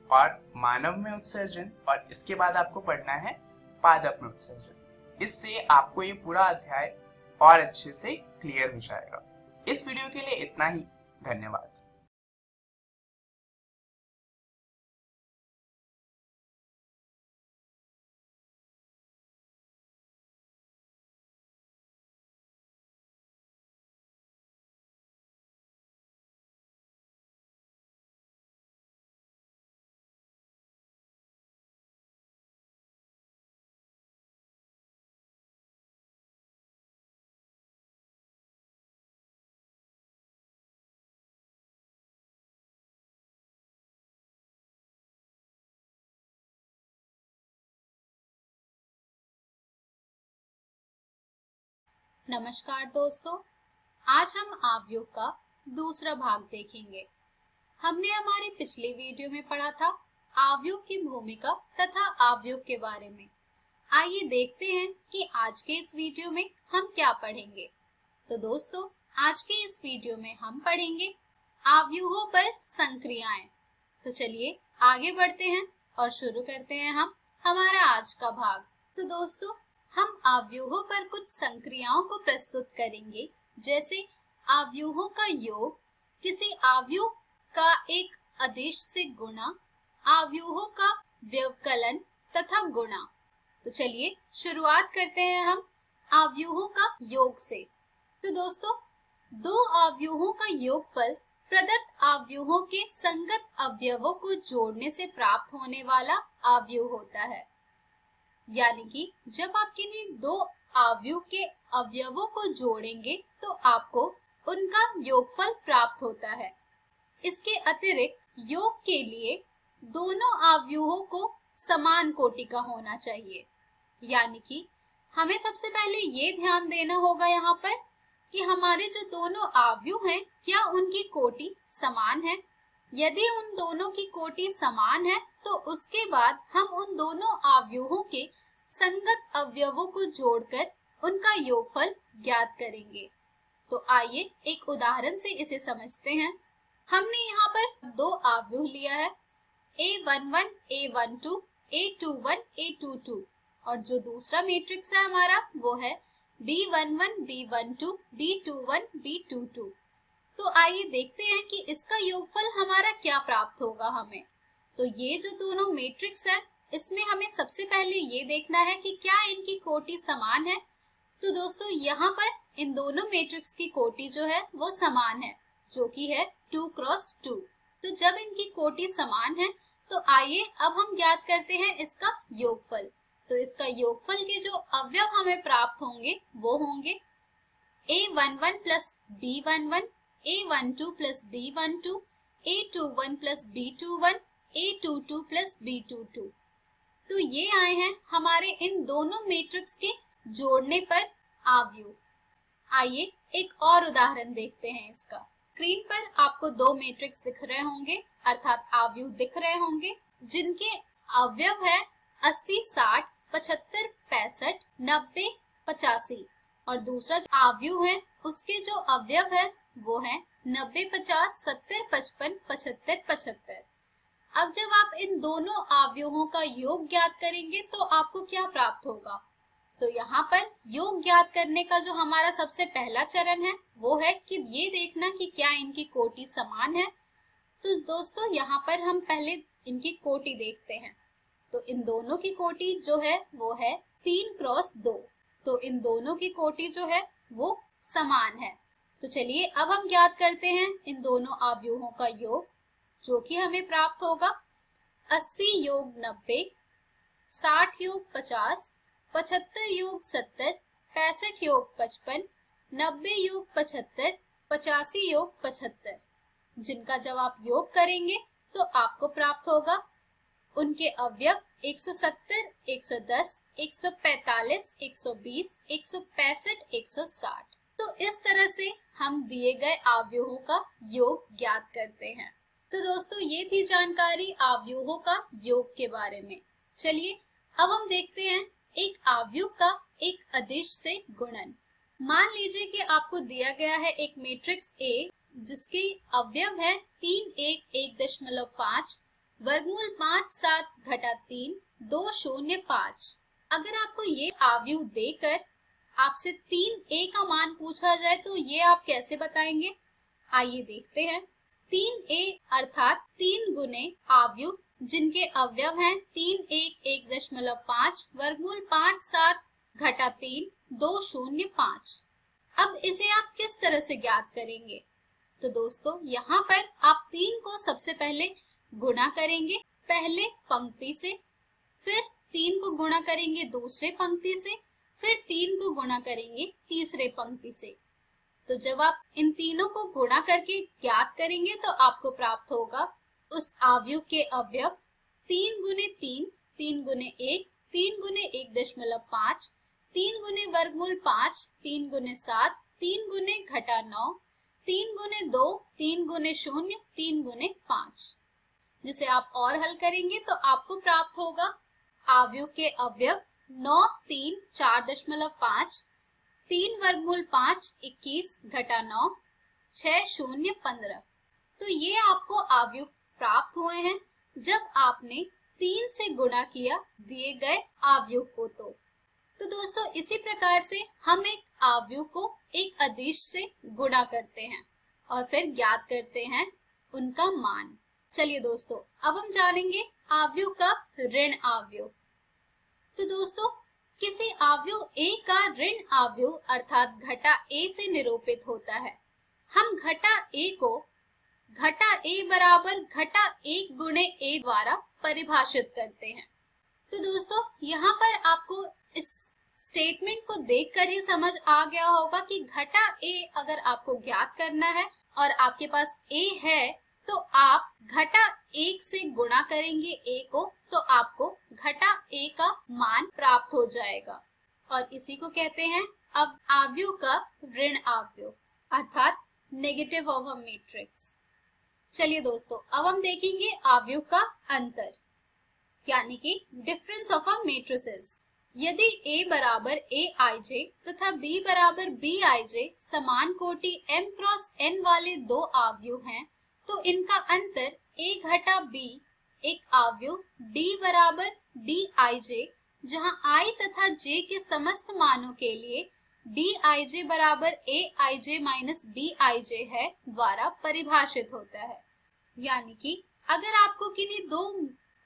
और मानव में उत्सर्जन और इसके बाद आपको पढ़ना है पादप में उत्सर्जन। इससे आपको ये पूरा अध्याय और अच्छे से क्लियर हो जाएगा। इस वीडियो के लिए इतना ही। धन्यवाद। नमस्कार दोस्तों, आज हम आवयव का दूसरा भाग देखेंगे। हमने हमारे पिछले वीडियो में पढ़ा था आवयव की भूमिका तथा आवयव के बारे में। आइए देखते हैं कि आज के इस वीडियो में हम क्या पढ़ेंगे। तो दोस्तों, आज के इस वीडियो में हम पढ़ेंगे आवयवों पर संक्रियाएं। तो चलिए आगे बढ़ते हैं और शुरू करते हैं हम हमारा आज का भाग। तो दोस्तों, हम आवयूहों पर कुछ संक्रियाओं को प्रस्तुत करेंगे, जैसे आवयूहों का योग, किसी आवयूह का एक अदिश से गुणा, आवयूहों का व्यवकलन तथा गुणा। तो चलिए शुरुआत करते हैं हम अवयवों का योग से। तो दोस्तों, दो अवयवों का योगफल प्रदत्त अवयवों के संगत अवयवों को जोड़ने से प्राप्त होने वाला अवयव होता है। यानी कि जब आप किन्हीं दो अवयव के अवयवों को जोड़ेंगे तो आपको उनका योगफल प्राप्त होता है। इसके अतिरिक्त योग के लिए दोनों अवयवों को समान कोटि का होना चाहिए। यानी कि हमें सबसे पहले ये ध्यान देना होगा यहाँ पर कि हमारे जो दोनों अवयव हैं, क्या उनकी कोटि समान है। यदि उन दोनों की कोटि समान है तो उसके बाद हम उन दोनों अवयवों के संगत अवयवों को जोड़कर उनका योगफल ज्ञात करेंगे। तो आइए एक उदाहरण से इसे समझते हैं। हमने यहाँ पर दो अवयव लिया है, A11, A12, A21, A22 और जो दूसरा मैट्रिक्स है हमारा वो है B11, B12, B21, B22। तो आइए देखते हैं कि इसका योगफल हमारा क्या प्राप्त होगा हमें। तो ये जो दोनों मैट्रिक्स है, इसमें हमें सबसे पहले ये देखना है कि क्या इनकी कोटि समान है। तो दोस्तों, यहाँ पर इन दोनों मैट्रिक्स की कोटि जो है वो समान है, जो कि है 2 क्रॉस 2। तो जब इनकी कोटि समान है तो आइए अब हम ज्ञात करते हैं इसका योगफल। तो इसका योगफल के जो अवयव हमें प्राप्त होंगे वो होंगे A11 plus B11, A12 plus B12, A21 plus B21, A22 plus B22। तो ये आए हैं हमारे इन दोनों मैट्रिक्स के जोड़ने पर अवयव। आइए एक और उदाहरण देखते हैं इसका। स्क्रीन पर आपको दो मैट्रिक्स दिख रहे होंगे, अर्थात अवयव दिख रहे होंगे, जिनके अवयव है 80, 60, 75, 65, 90, 85 और दूसरा जो अवयव है उसके जो अवयव है वो है 90, 50, 70, 55, 75, 75। अब जब आप इन दोनों अवयवों का योग ज्ञात करेंगे तो आपको क्या प्राप्त होगा। तो यहाँ पर योग ज्ञात करने का जो हमारा सबसे पहला चरण है वो है कि ये देखना कि क्या इनकी कोटि समान है। तो दोस्तों, यहाँ पर हम पहले इनकी कोटि देखते हैं। तो इन दोनों की कोटि जो है वो है 3 क्रॉस 2। तो इन दोनों की कोटि जो है वो समान है। तो चलिए अब हम ज्ञात करते हैं इन दोनों अवयवों का योग, जो कि हमें प्राप्त होगा 80 योग 90, 60 योग 50, 75 योग 70, 65 योग 55, 90 योग 75, 85 योग 75, जिनका जब आप योग करेंगे तो आपको प्राप्त होगा उनके अवयव 170, 110, 145, 120, 165, 160। तो इस तरह से हम दिए गए अवयवों का योग ज्ञात करते हैं। तो दोस्तों, ये थी जानकारी अवयवों का योग के बारे में। चलिए अब हम देखते हैं एक अवयव का एक अदिश से गुणन। मान लीजिए कि आपको दिया गया है एक मैट्रिक्स A जिसके अवयव है 3, 1, 1.5, वर्गमूल 5, 7 घटा 3, 2, 0, 5। अगर आपको ये अवयव देकर आपसे 3A का मान पूछा जाए तो ये आप कैसे बताएंगे। आइए देखते हैं। 3A अर्थात 3 गुने अवयव जिनके अवयव हैं 3, 1, 1.5, वर्गमूल 5, 7 घटा 3, 2, 0, 5। अब इसे आप किस तरह से ज्ञात करेंगे। तो दोस्तों, यहाँ पर आप 3 को सबसे पहले गुणा करेंगे पहले पंक्ति से, फिर 3 को गुणा करेंगे दूसरे पंक्ति से, फिर 3 को गुणा करेंगे तीसरे पंक्ति से। तो जब आप इन तीनों को गुणा करके ज्ञात करेंगे तो आपको प्राप्त होगा उस अवयव के अवयव 3 गुने 3, 3 गुने 1, 3 गुने 1.5, 3 गुने वर्गमूल 5, 3 गुने 7, 3 गुने घटा 9, 3 गुने 2, 3 गुने 0, 3 गुने 5। जिसे आप और हल करेंगे तो आपको प्राप्त होगा अवयव के अवयव 9, 3, 4.5, 3 वर्गमूल 5, 21 घटा 9, 6, 0, 15। तो ये आपको अवयव प्राप्त हुए हैं जब आपने 3 से गुणा किया दिए गए अवयव को। तो दोस्तों, इसी प्रकार से हम एक अवयव को एक अदिश से गुणा करते हैं और फिर ज्ञात करते हैं उनका मान। चलिए दोस्तों, अब हम जानेंगे अवयव का ऋण अवयव। तो दोस्तों किसी अवयव A का ऋण अवयव अर्थात घटा A से निरूपित होता है। हम घटा A को घटा A बराबर घटा 1 गुणे A द्वारा परिभाषित करते हैं। तो दोस्तों यहाँ पर आपको इस स्टेटमेंट को देखकर ही समझ आ गया होगा कि घटा A अगर आपको ज्ञात करना है और आपके पास A है तो आप घटा 1 से गुणा करेंगे A को, तो आपको घटा A का मान प्राप्त हो जाएगा और इसी को कहते हैं अब अवयव का ऋण अवयव अर्थात नेगेटिव ऑफ अ मैट्रिक्स। चलिए दोस्तों अब हम देखेंगे अवयव का अंतर यानी कि डिफरेंस ऑफ अ मैट्रिसेस। यदि A बराबर Aij तथा B बराबर Bij समान कोटि m क्रॉस n वाले दो अवयव हैं तो इनका अंतर A घटा B एक अवयव D बराबर Dij जहां I तथा j के समस्त मानों के लिए Dij बराबर Aij माइनस Bij है द्वारा परिभाषित होता है। यानी कि अगर आपको किन्हीं दो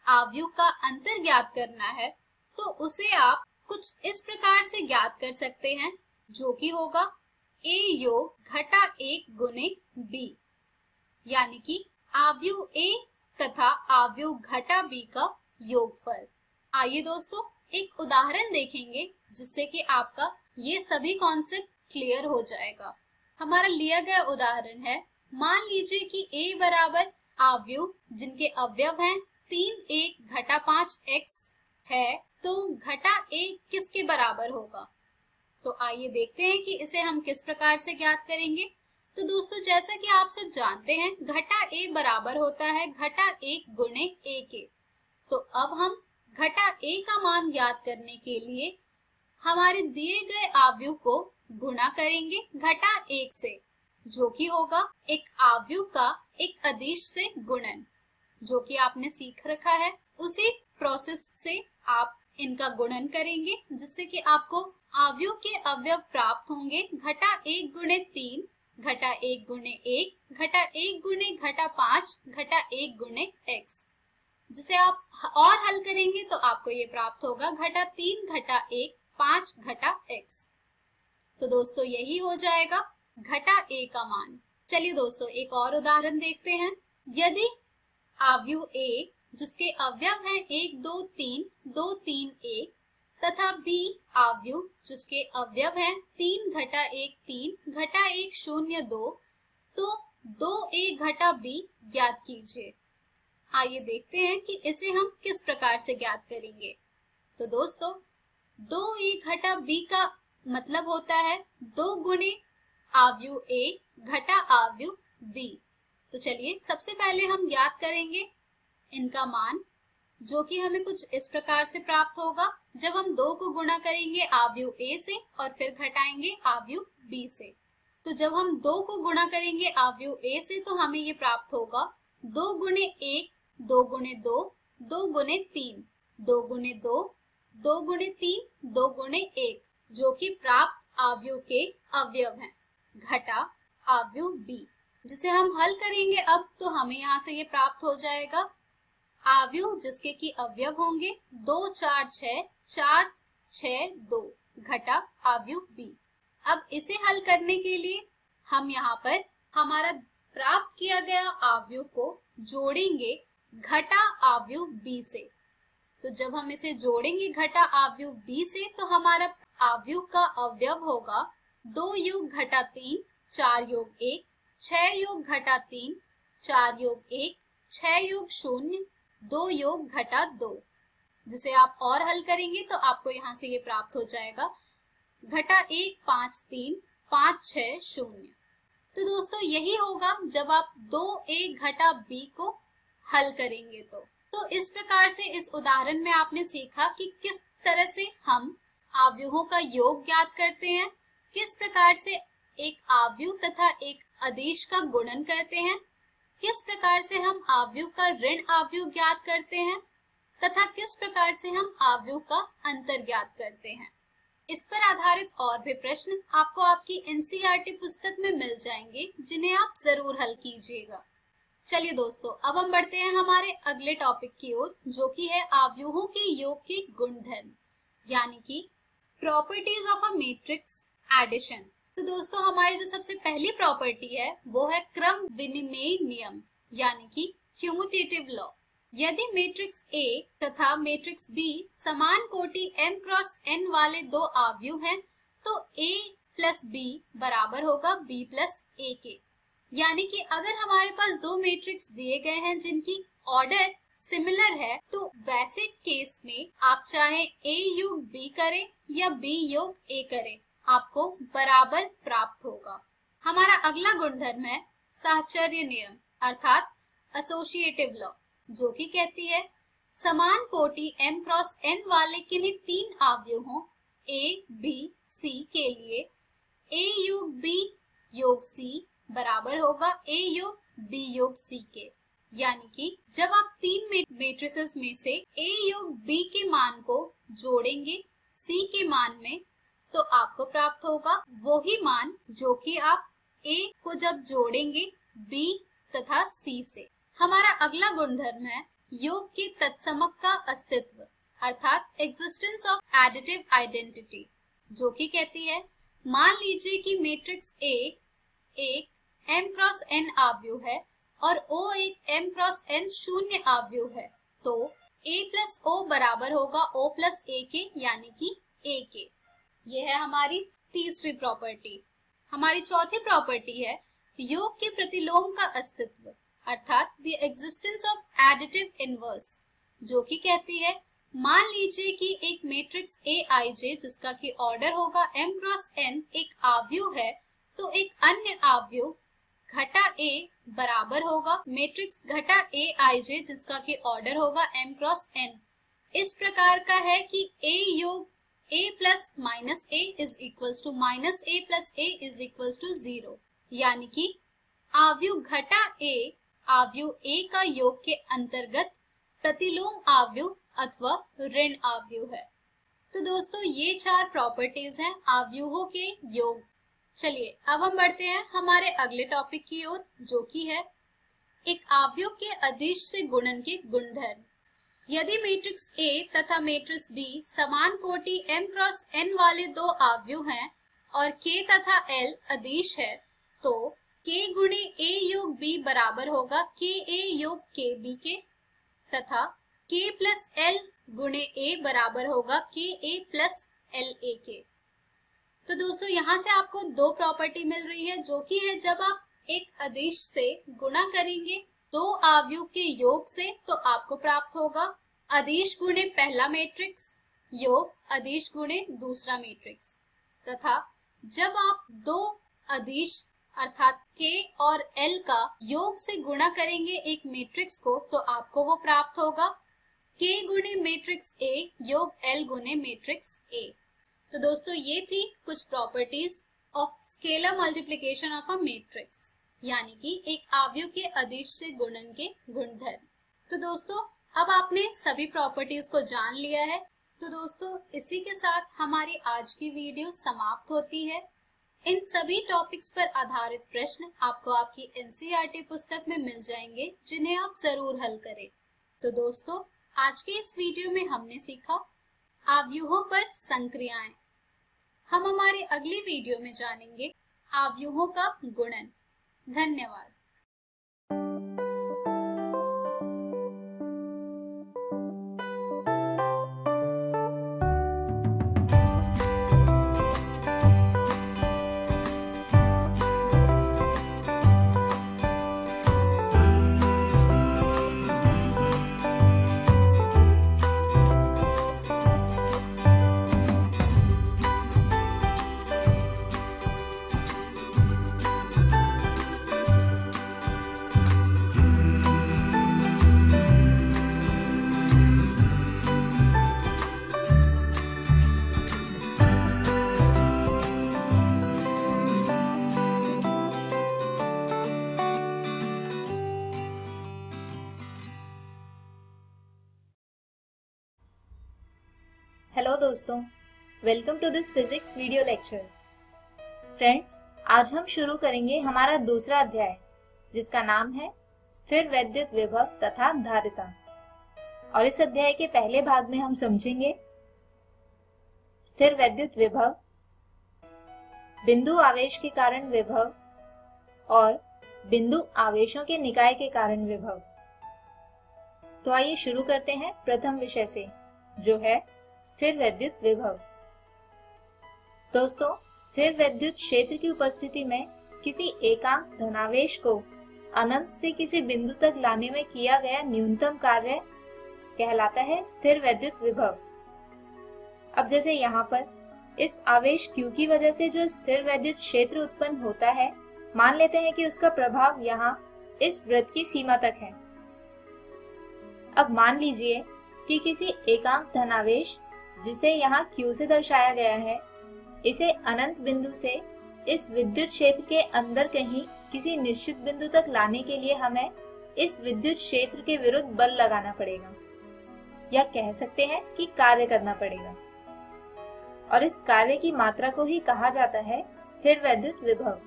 अवयव का अंतर ज्ञात करना है तो उसे आप कुछ इस प्रकार से ज्ञात कर सकते हैं जो कि होगा A योग घटा 1 गुने B यानी कि अवयव A तथा अवयव घटा B का योगफल। आइए दोस्तों एक उदाहरण देखेंगे जिससे कि आपका ये सभी कॉन्सेप्ट क्लियर हो जाएगा। हमारा लिया गया उदाहरण है, मान लीजिए कि A बराबर अवयव जिनके अवयव हैं 3 1 घटा 5 x है तो घटा A किसके बराबर होगा। तो आइए देखते हैं कि इसे हम किस प्रकार से ज्ञात करेंगे। तो दोस्तों जैसा कि आप सब जानते हैं घटा A बराबर होता है घटा 1 गुणे A के। तो अब हम घटा A का मान ज्ञात करने के लिए हमारे दिए गए अवयव को गुणा करेंगे घटा 1 से जो कि होगा एक अवयव का एक अदिश से गुणन जो कि आपने सीख रखा है। उसी प्रोसेस से आप इनका गुणन करेंगे जिससे कि आपको अवयव के अवयव प्राप्त होंगे घटा 1 गुणे 3 घटा 1 गुणे 1 घटा 1 गुणे घटा 5 घटा 1 गुणे x, जिसे आप और हल करेंगे तो आपको ये प्राप्त होगा घटा 3 घटा 1 5 घटा x। तो दोस्तों यही हो जाएगा घटा A का मान। चलिए दोस्तों एक और उदाहरण देखते हैं। यदि अवयव A जिसके अवयव हैं 1 2 3 2 3 1 तथा B अवयव जिसके अवयव हैं 3 घटा 1 3 घटा 1 0 2 तो 2A घटा B ज्ञात कीजिए। आइए देखते हैं कि इसे हम किस प्रकार से ज्ञात करेंगे। तो दोस्तों 2A घटा B का मतलब होता है 2 गुणे अवयव A घटा अवयव B। तो चलिए सबसे पहले हम ज्ञात करेंगे इनका मान जो कि हमें कुछ इस प्रकार से प्राप्त होगा जब हम 2 को गुणा करेंगे अवयव A से और फिर घटाएंगे अवयव B से। तो जब हम 2 को गुणा करेंगे अवयव A से तो हमें ये प्राप्त होगा 2 गुणे 1 2 गुणे 2 2 गुणे 3 2 गुणे 2 2 गुणे 3 2 गुणे 1 जो कि प्राप्त अवयव के अवयव हैं घटा अवयव B, जिसे हम हल करेंगे अब तो हमें यहाँ से ये प्राप्त हो जाएगा अवयव जिसके की अवयव होंगे 2 4 6 4 6 2 घटा अवयव B। अब इसे हल करने के लिए हम यहाँ पर हमारा प्राप्त किया गया अवयव को जोड़ेंगे घटा अवयव B से। तो जब हम इसे जोड़ेंगे घटा अवयव B से तो हमारा अवयव का अवयव होगा 2 योग घटा 3 4 योग 1 6 योग घटा 3 4 योग 1 6 योग 0 2 योग घटा 2, जिसे आप और हल करेंगे तो आपको यहाँ से ये प्राप्त हो जाएगा घटा 1 5 3 5 6 0। तो दोस्तों यही होगा जब आप 2A घटा B को हल करेंगे। तो इस प्रकार से इस उदाहरण में आपने सीखा कि किस तरह से हम अवयवों का योग ज्ञात करते हैं, किस प्रकार से एक अवयव तथा एक अदिश का गुणन करते हैं, किस प्रकार से हम अवयव का ऋण अवयव ज्ञात करते हैं तथा किस प्रकार से हम अवयव का अंतर ज्ञात करते हैं। इस पर आधारित और भी प्रश्न आपको आपकी NCERT पुस्तक में मिल जाएंगे जिन्हें आप जरूर हल कीजिएगा। चलिए दोस्तों अब हम बढ़ते हैं हमारे अगले टॉपिक की ओर जो कि है अवयवों के योग के गुणधर्म। यानी कि properties of a matrix addition. तो दोस्तों हमारी जो सबसे पहली प्रॉपर्टी है वो है क्रम विनिमय नियम यानी कि क्यूमुटेटिव लॉ। यदि मैट्रिक्स A तथा मैट्रिक्स B समान कोटि m क्रॉस n वाले दो आव्यूह हैं तो A प्लस B बराबर होगा B प्लस A के। यानी कि अगर हमारे पास दो मैट्रिक्स दिए गए हैं जिनकी ऑर्डर सिमिलर है तो वैसे केस में आप चाहे A योग B करें या B योग A करें, आपको बराबर प्राप्त होगा। हमारा अगला गुणधर्म है साहचर्य नियम अर्थात एसोसिएटिव लॉ, जो कि कहती है समान कोटि m क्रॉस n वाले किन्हीं तीन आव्यूहों A, B, C के लिए A योग B योग C बराबर होगा A योग B योग C के। यानी कि जब आप तीन मैट्रिसेस में से A योग B के मान को जोड़ेंगे C के मान में तो आपको प्राप्त होगा वही मान जो कि आप A को जब जोड़ेंगे B तथा C से। हमारा अगला गुणधर्म है योग के तत्समक का अस्तित्व अर्थात एग्जिस्टेंस ऑफ एडिटिव आइडेंटिटी, जो कि कहती है मान लीजिए कि मैट्रिक्स A एक m क्रॉस n आव्यूह है और O एक m क्रॉस n शून्य आव्यूह है तो A प्लस O बराबर होगा O प्लस A के यानी कि A के। यह है हमारी तीसरी प्रॉपर्टी। हमारी चौथी प्रॉपर्टी है योग के प्रतिलोम का अस्तित्व अर्थात the existence of additive inverse, जो कि कहती है मान लीजिए कि एक मैट्रिक्स Aij जिसका की ऑर्डर होगा m क्रॉस n एक आव्यूह है तो एक अन्य आव्यूह घटा A बराबर होगा मैट्रिक्स घटा Aij जिसका की ऑर्डर होगा m क्रॉस n। इस प्रकार का है कि A योग A plus minus A is equals to minus A plus A is equals to 0, यानी कि आव्यूह घटा A आव्यूह A का योग के अंतर्गत प्रतिलोम आव्यूह अथवा ऋण आव्यूह है। तो दोस्तों ये चार प्रॉपर्टीज हैं आव्यूहों के योग। चलिए अब हम बढ़ते हैं हमारे अगले टॉपिक की ओर, जो कि है एक आव्यूह के अदिश से गुणन के गुणधर्म। यदि मैट्रिक्स A तथा मैट्रिक्स B समान कोटि m क्रॉस n वाले दो आव्यूह हैं और K तथा L अदिश है तो K गुणे A योग B बराबर होगा KA योग KB के तथा K प्लस L गुणे A बराबर होगा KA प्लस LA के। तो दोस्तों यहाँ से आपको दो प्रॉपर्टी मिल रही है, जो कि है जब आप एक अदिश से गुणा करेंगे दो आव्यूह के योग से तो आपको प्राप्त होगा अदिश गुणे पहला मैट्रिक्स योग अदिश गुणे दूसरा मैट्रिक्स, तथा जब आप दो अदिश अर्थात K और L का योग से गुणा करेंगे एक मैट्रिक्स को तो आपको वो प्राप्त होगा K गुणे मैट्रिक्स A योग L गुणे मैट्रिक्स A। तो दोस्तों ये थी कुछ properties of scalar multiplication of a matrix, यानी कि एक आव्यूह के अदिश से गुणन के गुणधर्म। तो दोस्तों अब आपने सभी प्रॉपर्टीज को जान लिया है। तो दोस्तों इसी के साथ हमारी आज की वीडियो समाप्त होती है। इन सभी टॉपिक्स पर आधारित प्रश्न आपको आपकी NCERT पुस्तक में मिल जाएंगे, जिन्हें आप जरूर हल करें। तो दोस्तों आज के इस वीडियो में हमने सीखा आव्यूहों पर संक्रियाएं। हम हमारे अगली वीडियो में जानेंगे आव्यूहों का गुणन। धन्यवाद। हेलो दोस्तों, welcome to this physics video lecture. Friends, आज हम शुरू करेंगे हमारा दूसरा अध्याय, जिसका नाम है स्थिर वैद्युत विभव तथा धारिता। और इस अध्याय के पहले भाग में हम समझेंगे स्थिर वैद्युत विभव, बिंदु आवेश के कारण विभव और बिंदु आवेशों के निकाय के कारण विभव। तो आइए शुरू करते हैं प्रथम विषय से, जो है स्थिर वैद्युत विभव। दोस्तों, स्थिर वैद्युत क्षेत्र की उपस्थिति में किसी एकांक धनावेश को अनंत से किसी बिंदु तक लाने में किया गया न्यूनतम कार्य कहलाता है स्थिर वैद्युत विभव। अब जैसे यहाँ पर इस आवेश Q की वजह से जो स्थिर वैद्युत क्षेत्र उत्पन्न होता है, मान लेते हैं कि उसका प्रभाव यहाँ इस वृत्त की सीमा तक है। अब मान लीजिए कि किसी एकांक धनावेश, जिसे यहाँ Q से दर्शाया गया है, इसे अनंत बिंदु से इस विद्युत क्षेत्र के अंदर कहीं किसी निश्चित बिंदु तक लाने के लिए हमें इस विद्युत क्षेत्र के विरुद्ध बल लगाना पड़ेगा, या कह सकते हैं कि कार्य करना पड़ेगा, और इस कार्य की मात्रा को ही कहा जाता है स्थिर वैद्युत विभव।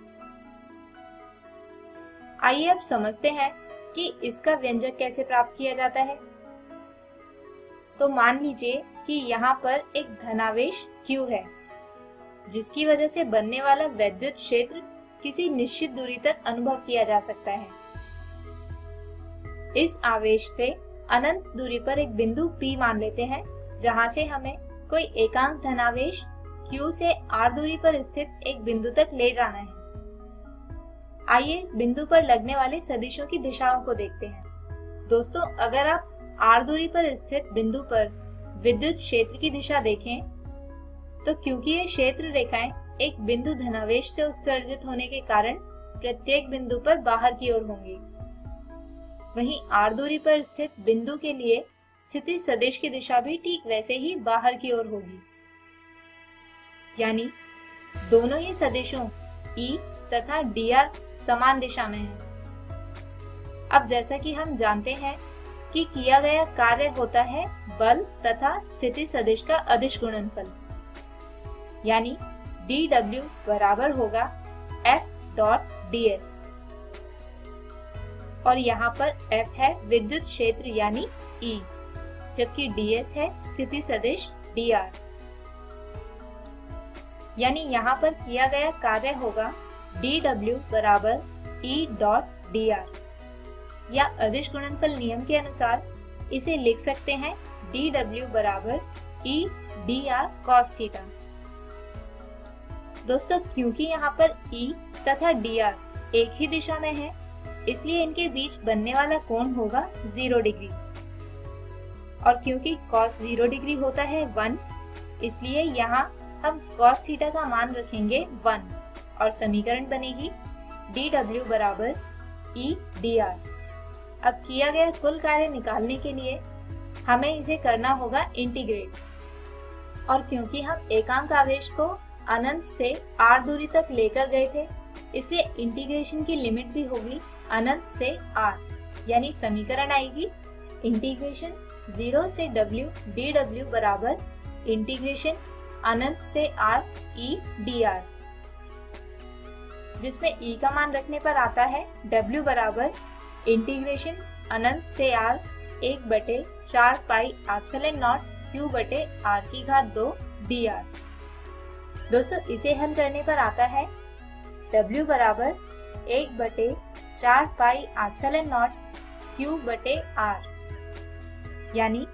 आइए अब समझते हैं कि इसका व्यंजक कैसे प्राप्त किया जाता है। तो मान लीजिए कि यहाँ पर एक धनावेश Q है, जिसकी वजह से बनने वाला वैद्युत क्षेत्र किसी निश्चित दूरी तक अनुभव किया जा सकता है। इस आवेश से अनंत दूरी पर एक बिंदु P मान लेते हैं, जहां से हमें कोई एकांक धनावेश Q से R दूरी पर स्थित एक बिंदु तक ले जाना है। आइए इस बिंदु पर लगने वाले सदिशों की दिशाओं को देखते हैं। दोस्तों, अगर आप R दूरी पर स्थित बिंदु पर विद्युत क्षेत्र की दिशा देखें, तो क्योंकि ये क्षेत्र रेखाएं एक बिंदु धनावेश से उत्सर्जित होने के कारण प्रत्येक बिंदु पर बाहर की ओर होंगी, वहीं R दूरी पर स्थित बिंदु के लिए स्थिति सदिश की दिशा भी ठीक वैसे ही बाहर की ओर होगी। यानी दोनों ही सदिशों E तथा dr समान दिशा में हैं। अब जैसा कि हम जानते हैं कि किया गया कार्य होता है बल तथा स्थिति सदिश का अदिश गुणनफल, यानी dw बराबर होगा F.ds, और यहाँ पर F है विद्युत क्षेत्र यानी E, जबकि ds है स्थिति सदिश dr। यानी यहाँ पर किया गया कार्य होगा dw बराबर E.dr, या अदिश गुणनफल नियम के अनुसार इसे लिख सकते हैं dw बराबर E dr cos थीटा। दोस्तों, क्योंकि यहाँ पर E तथा dr एक ही दिशा में है, इसलिए इनके बीच बनने वाला कोण होगा 0 डिग्री, और क्योंकि cos 0 डिग्री होता है 1, इसलिए यहाँ हम cos थीटा का मान रखेंगे 1, और समीकरण बनेगी dw बराबर E dr। अब किया गया कुल कार्य निकालने के लिए हमें इसे करना होगा इंटीग्रेट, और क्योंकि हम एकांक आवेश को अनंत से R दूरी तक लेकर गए थे, इसलिए इंटीग्रेशन की लिमिट भी होगी अनंत से R, यानी समीकरण आएगी इंटीग्रेशन 0 से W dw बराबर इंटीग्रेशन अनंत से R E dr, जिसमें E का मान रखने पर आता है W बराबर इंटीग्रेशन अनंत से R 1/4 pi epsilon not Q बटे R की घात 2 dr। दोस्तों, इसे हल करने पर आता है W बराबर 1/4 पाई एप्सिलॉन नॉट Q बटे R, यानी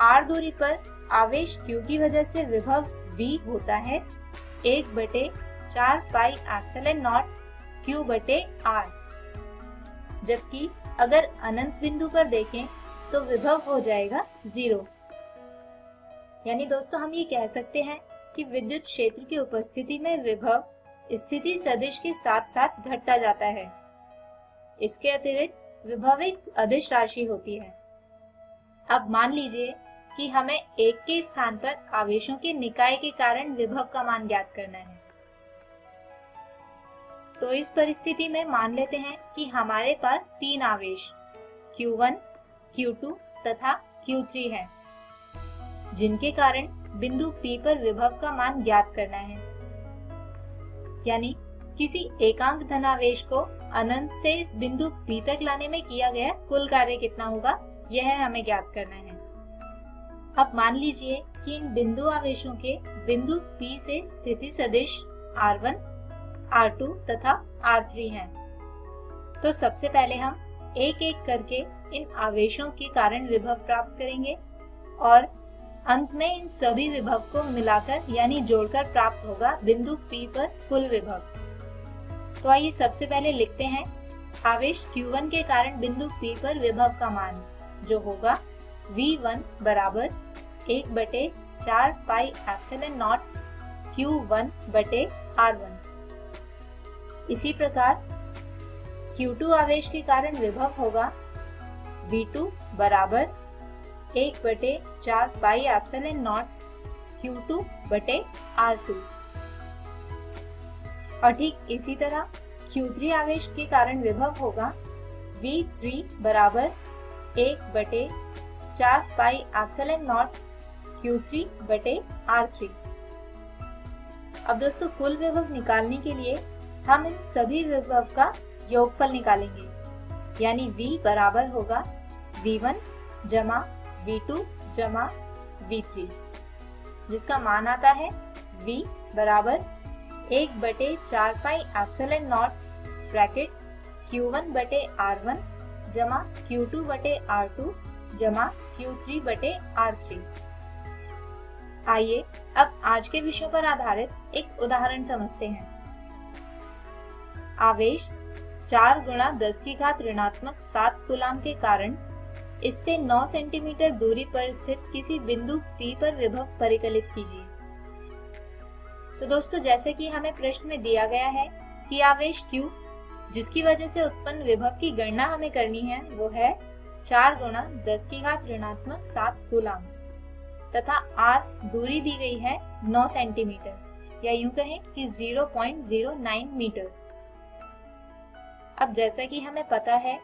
R दूरी पर आवेश Q की वजह से विभव V होता है 1/4 पाई एप्सिलॉन नॉट Q बटे R, जबकि अगर अनंत बिंदु पर देखें तो विभव हो जाएगा 0। यानी दोस्तों, हम ये कह सकते हैं कि विद्युत क्षेत्र की उपस्थिति में विभव स्थिति सदिश के साथ साथ घटता जाता है। इसके अतिरिक्त विभव एक अदिश राशि होती है। अब मान लीजिए कि हमें एक के स्थान पर आवेशों के निकाय के कारण विभव का मान ज्ञात करना है। तो इस परिस्थिति में मान लेते हैं कि हमारे पास 3 आवेश Q1, Q2 तथा Q3 हैं, जिनके कारण बिंदु P पर विभव का मान ज्ञात करना है। यानी किसी एकांक धनावेश को अनंत से इस बिंदु P तक लाने में किया गया कुल कार्य कितना होगा, यह हमें ज्ञात करना है। अब मान लीजिए कि इन बिंदु आवेशों के बिंदु P से स्थिति सदिश R1, R2 तथा R3 हैं। तो सबसे पहले हम एक एक करके इन आवेशों के कारण विभव प्राप्त करेंगे और अंत में इन सभी विभव को मिलाकर यानी जोड़कर प्राप्त होगा बिंदु P पर कुल विभव। तो आइए सबसे पहले लिखते हैं आवेश Q1 के कारण बिंदु P पर विभव का मान, जो होगा V1 बराबर 1/4 पाई एप्सिलॉन नॉट Q1 बटे R1। इसी प्रकार Q2 आवेश के कारण विभव होगा V2 बराबर 1/4 पाई एप्सिलॉन नॉट Q2 बटे R2। और ठीक इसी तरह Q3 आवेश के कारण विभव होगा V3 बराबर 1/4 पाई एप्सिलॉन नॉट Q3 बटे R3। अब दोस्तों कुल विभव निकालने के लिए हम इन सभी विभव का योगफल निकालेंगे, यानी V बराबर होगा V1 जमा V2 जमा V3, जिसका मान आता है V बराबर 1/4 pi epsilon not bracket Q1 बटे R1 जमा Q2 बटे R2 जमा Q3 बटे R3। आइए अब आज के विषयों पर आधारित एक उदाहरण समझते हैं। आवेश 4 गुणा 10 की घात ऋणात्मक 7 कूलाम के कारण इससे 9 सेंटीमीटर दूरी पर स्थित किसी बिंदु P पर विभव परिकलित कीजिए। तो दोस्तों जैसे कि हमें प्रश्न में दिया गया है कि आवेश Q जिसकी वजह से उत्पन्न विभव की गणना हमें करनी है वो है 4 गुणा 10 की घात ऋणात्मक 7 कूलाम तथा R दूरी दी गई है 9 सेंटीमीटर या यूं कहें कि 0.09 मीटर। अब जैसा कि हमें पता है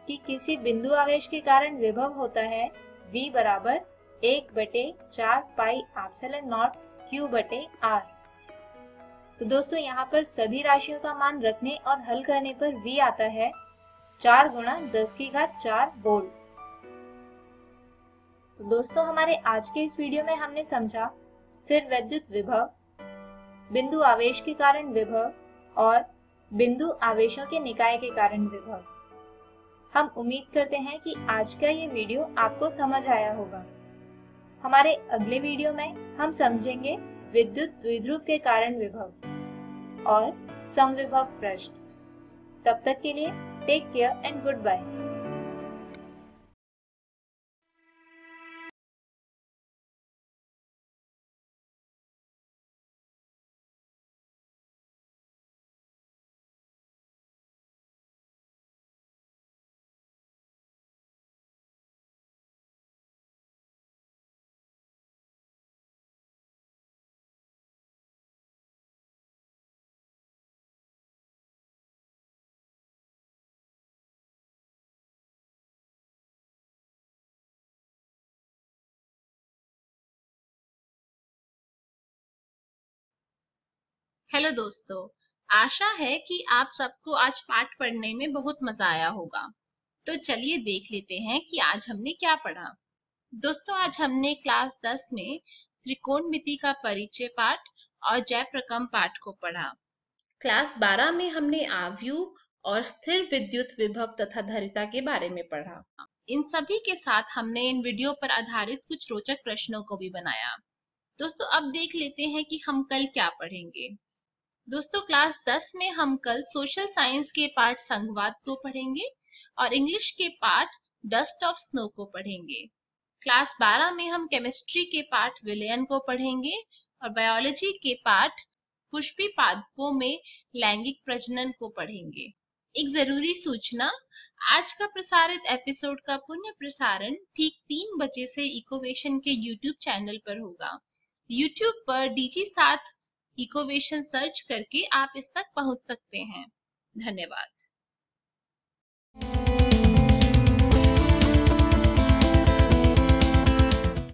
कि किसी बिंदु आवेश के कारण विभव होता है V बराबर 1/4 पाई एप्सिलॉन नॉट Q बटे R। तो दोस्तों यहाँ पर सभी राशियों का मान रखने और हल करने पर V आता है 4 गुणा 10 की घात 4 वोल्ट। तो दोस्तों हमारे आज के इस वीडियो में हमने समझा स्थिर वैद्युत विभव, बिंदु आवेश के कारण विभव और बिंदु आवेशों के निकाय के कारण विभव। हम उम्मीद करते हैं कि आज का ये वीडियो आपको समझ आया होगा। हमारे अगले वीडियो में हम समझेंगे विद्युत द्विध्रुव के कारण विभव और समविभव पृष्ठ। तब तक के लिए take care and goodbye. Hello दोस्तों, आशा है कि आप सबको आज पाठ पढ़ने में बहुत मजा आया होगा। तो चलिए देख लेते हैं कि आज हमने क्या पढ़ा। दोस्तों आज हमने क्लास 10 में त्रिकोणमिति का परिचय पाठ और जयप्रकम पाठ को पढ़ा। क्लास 12 में हमने आव्यूह और स्थिर विद्युत विभव तथा धारिता के बारे में पढ़ा। इन सभी के साथ हमने इन वीडियो पर आधारित कुछ रोचक प्रश्नों को भी बनाया। दोस्तों अब देख लेते हैं कि हम कल क्या पढ़ेंगे। दोस्तों क्लास 10 में हम कल सोशल साइंस के पाठ संघवाद को पढ़ेंगे और इंग्लिश के पाठ डस्ट ऑफ स्नो को पढ़ेंगे। क्लास 12 में हम केमिस्ट्री के पाठ विलयन को पढ़ेंगे और बायोलॉजी के पाठ पुष्पी पादपों में लैंगिक प्रजनन को पढ़ेंगे। एक जरूरी सूचना, आज का प्रसारित एपिसोड का पुनः प्रसारण ठीक 3 बजे से इकोवेशन के YouTube चैनल पर होगा। YouTube पर DG7 इकोवेशन सर्च करके आप इस तक पहुंच सकते हैं। धन्यवाद।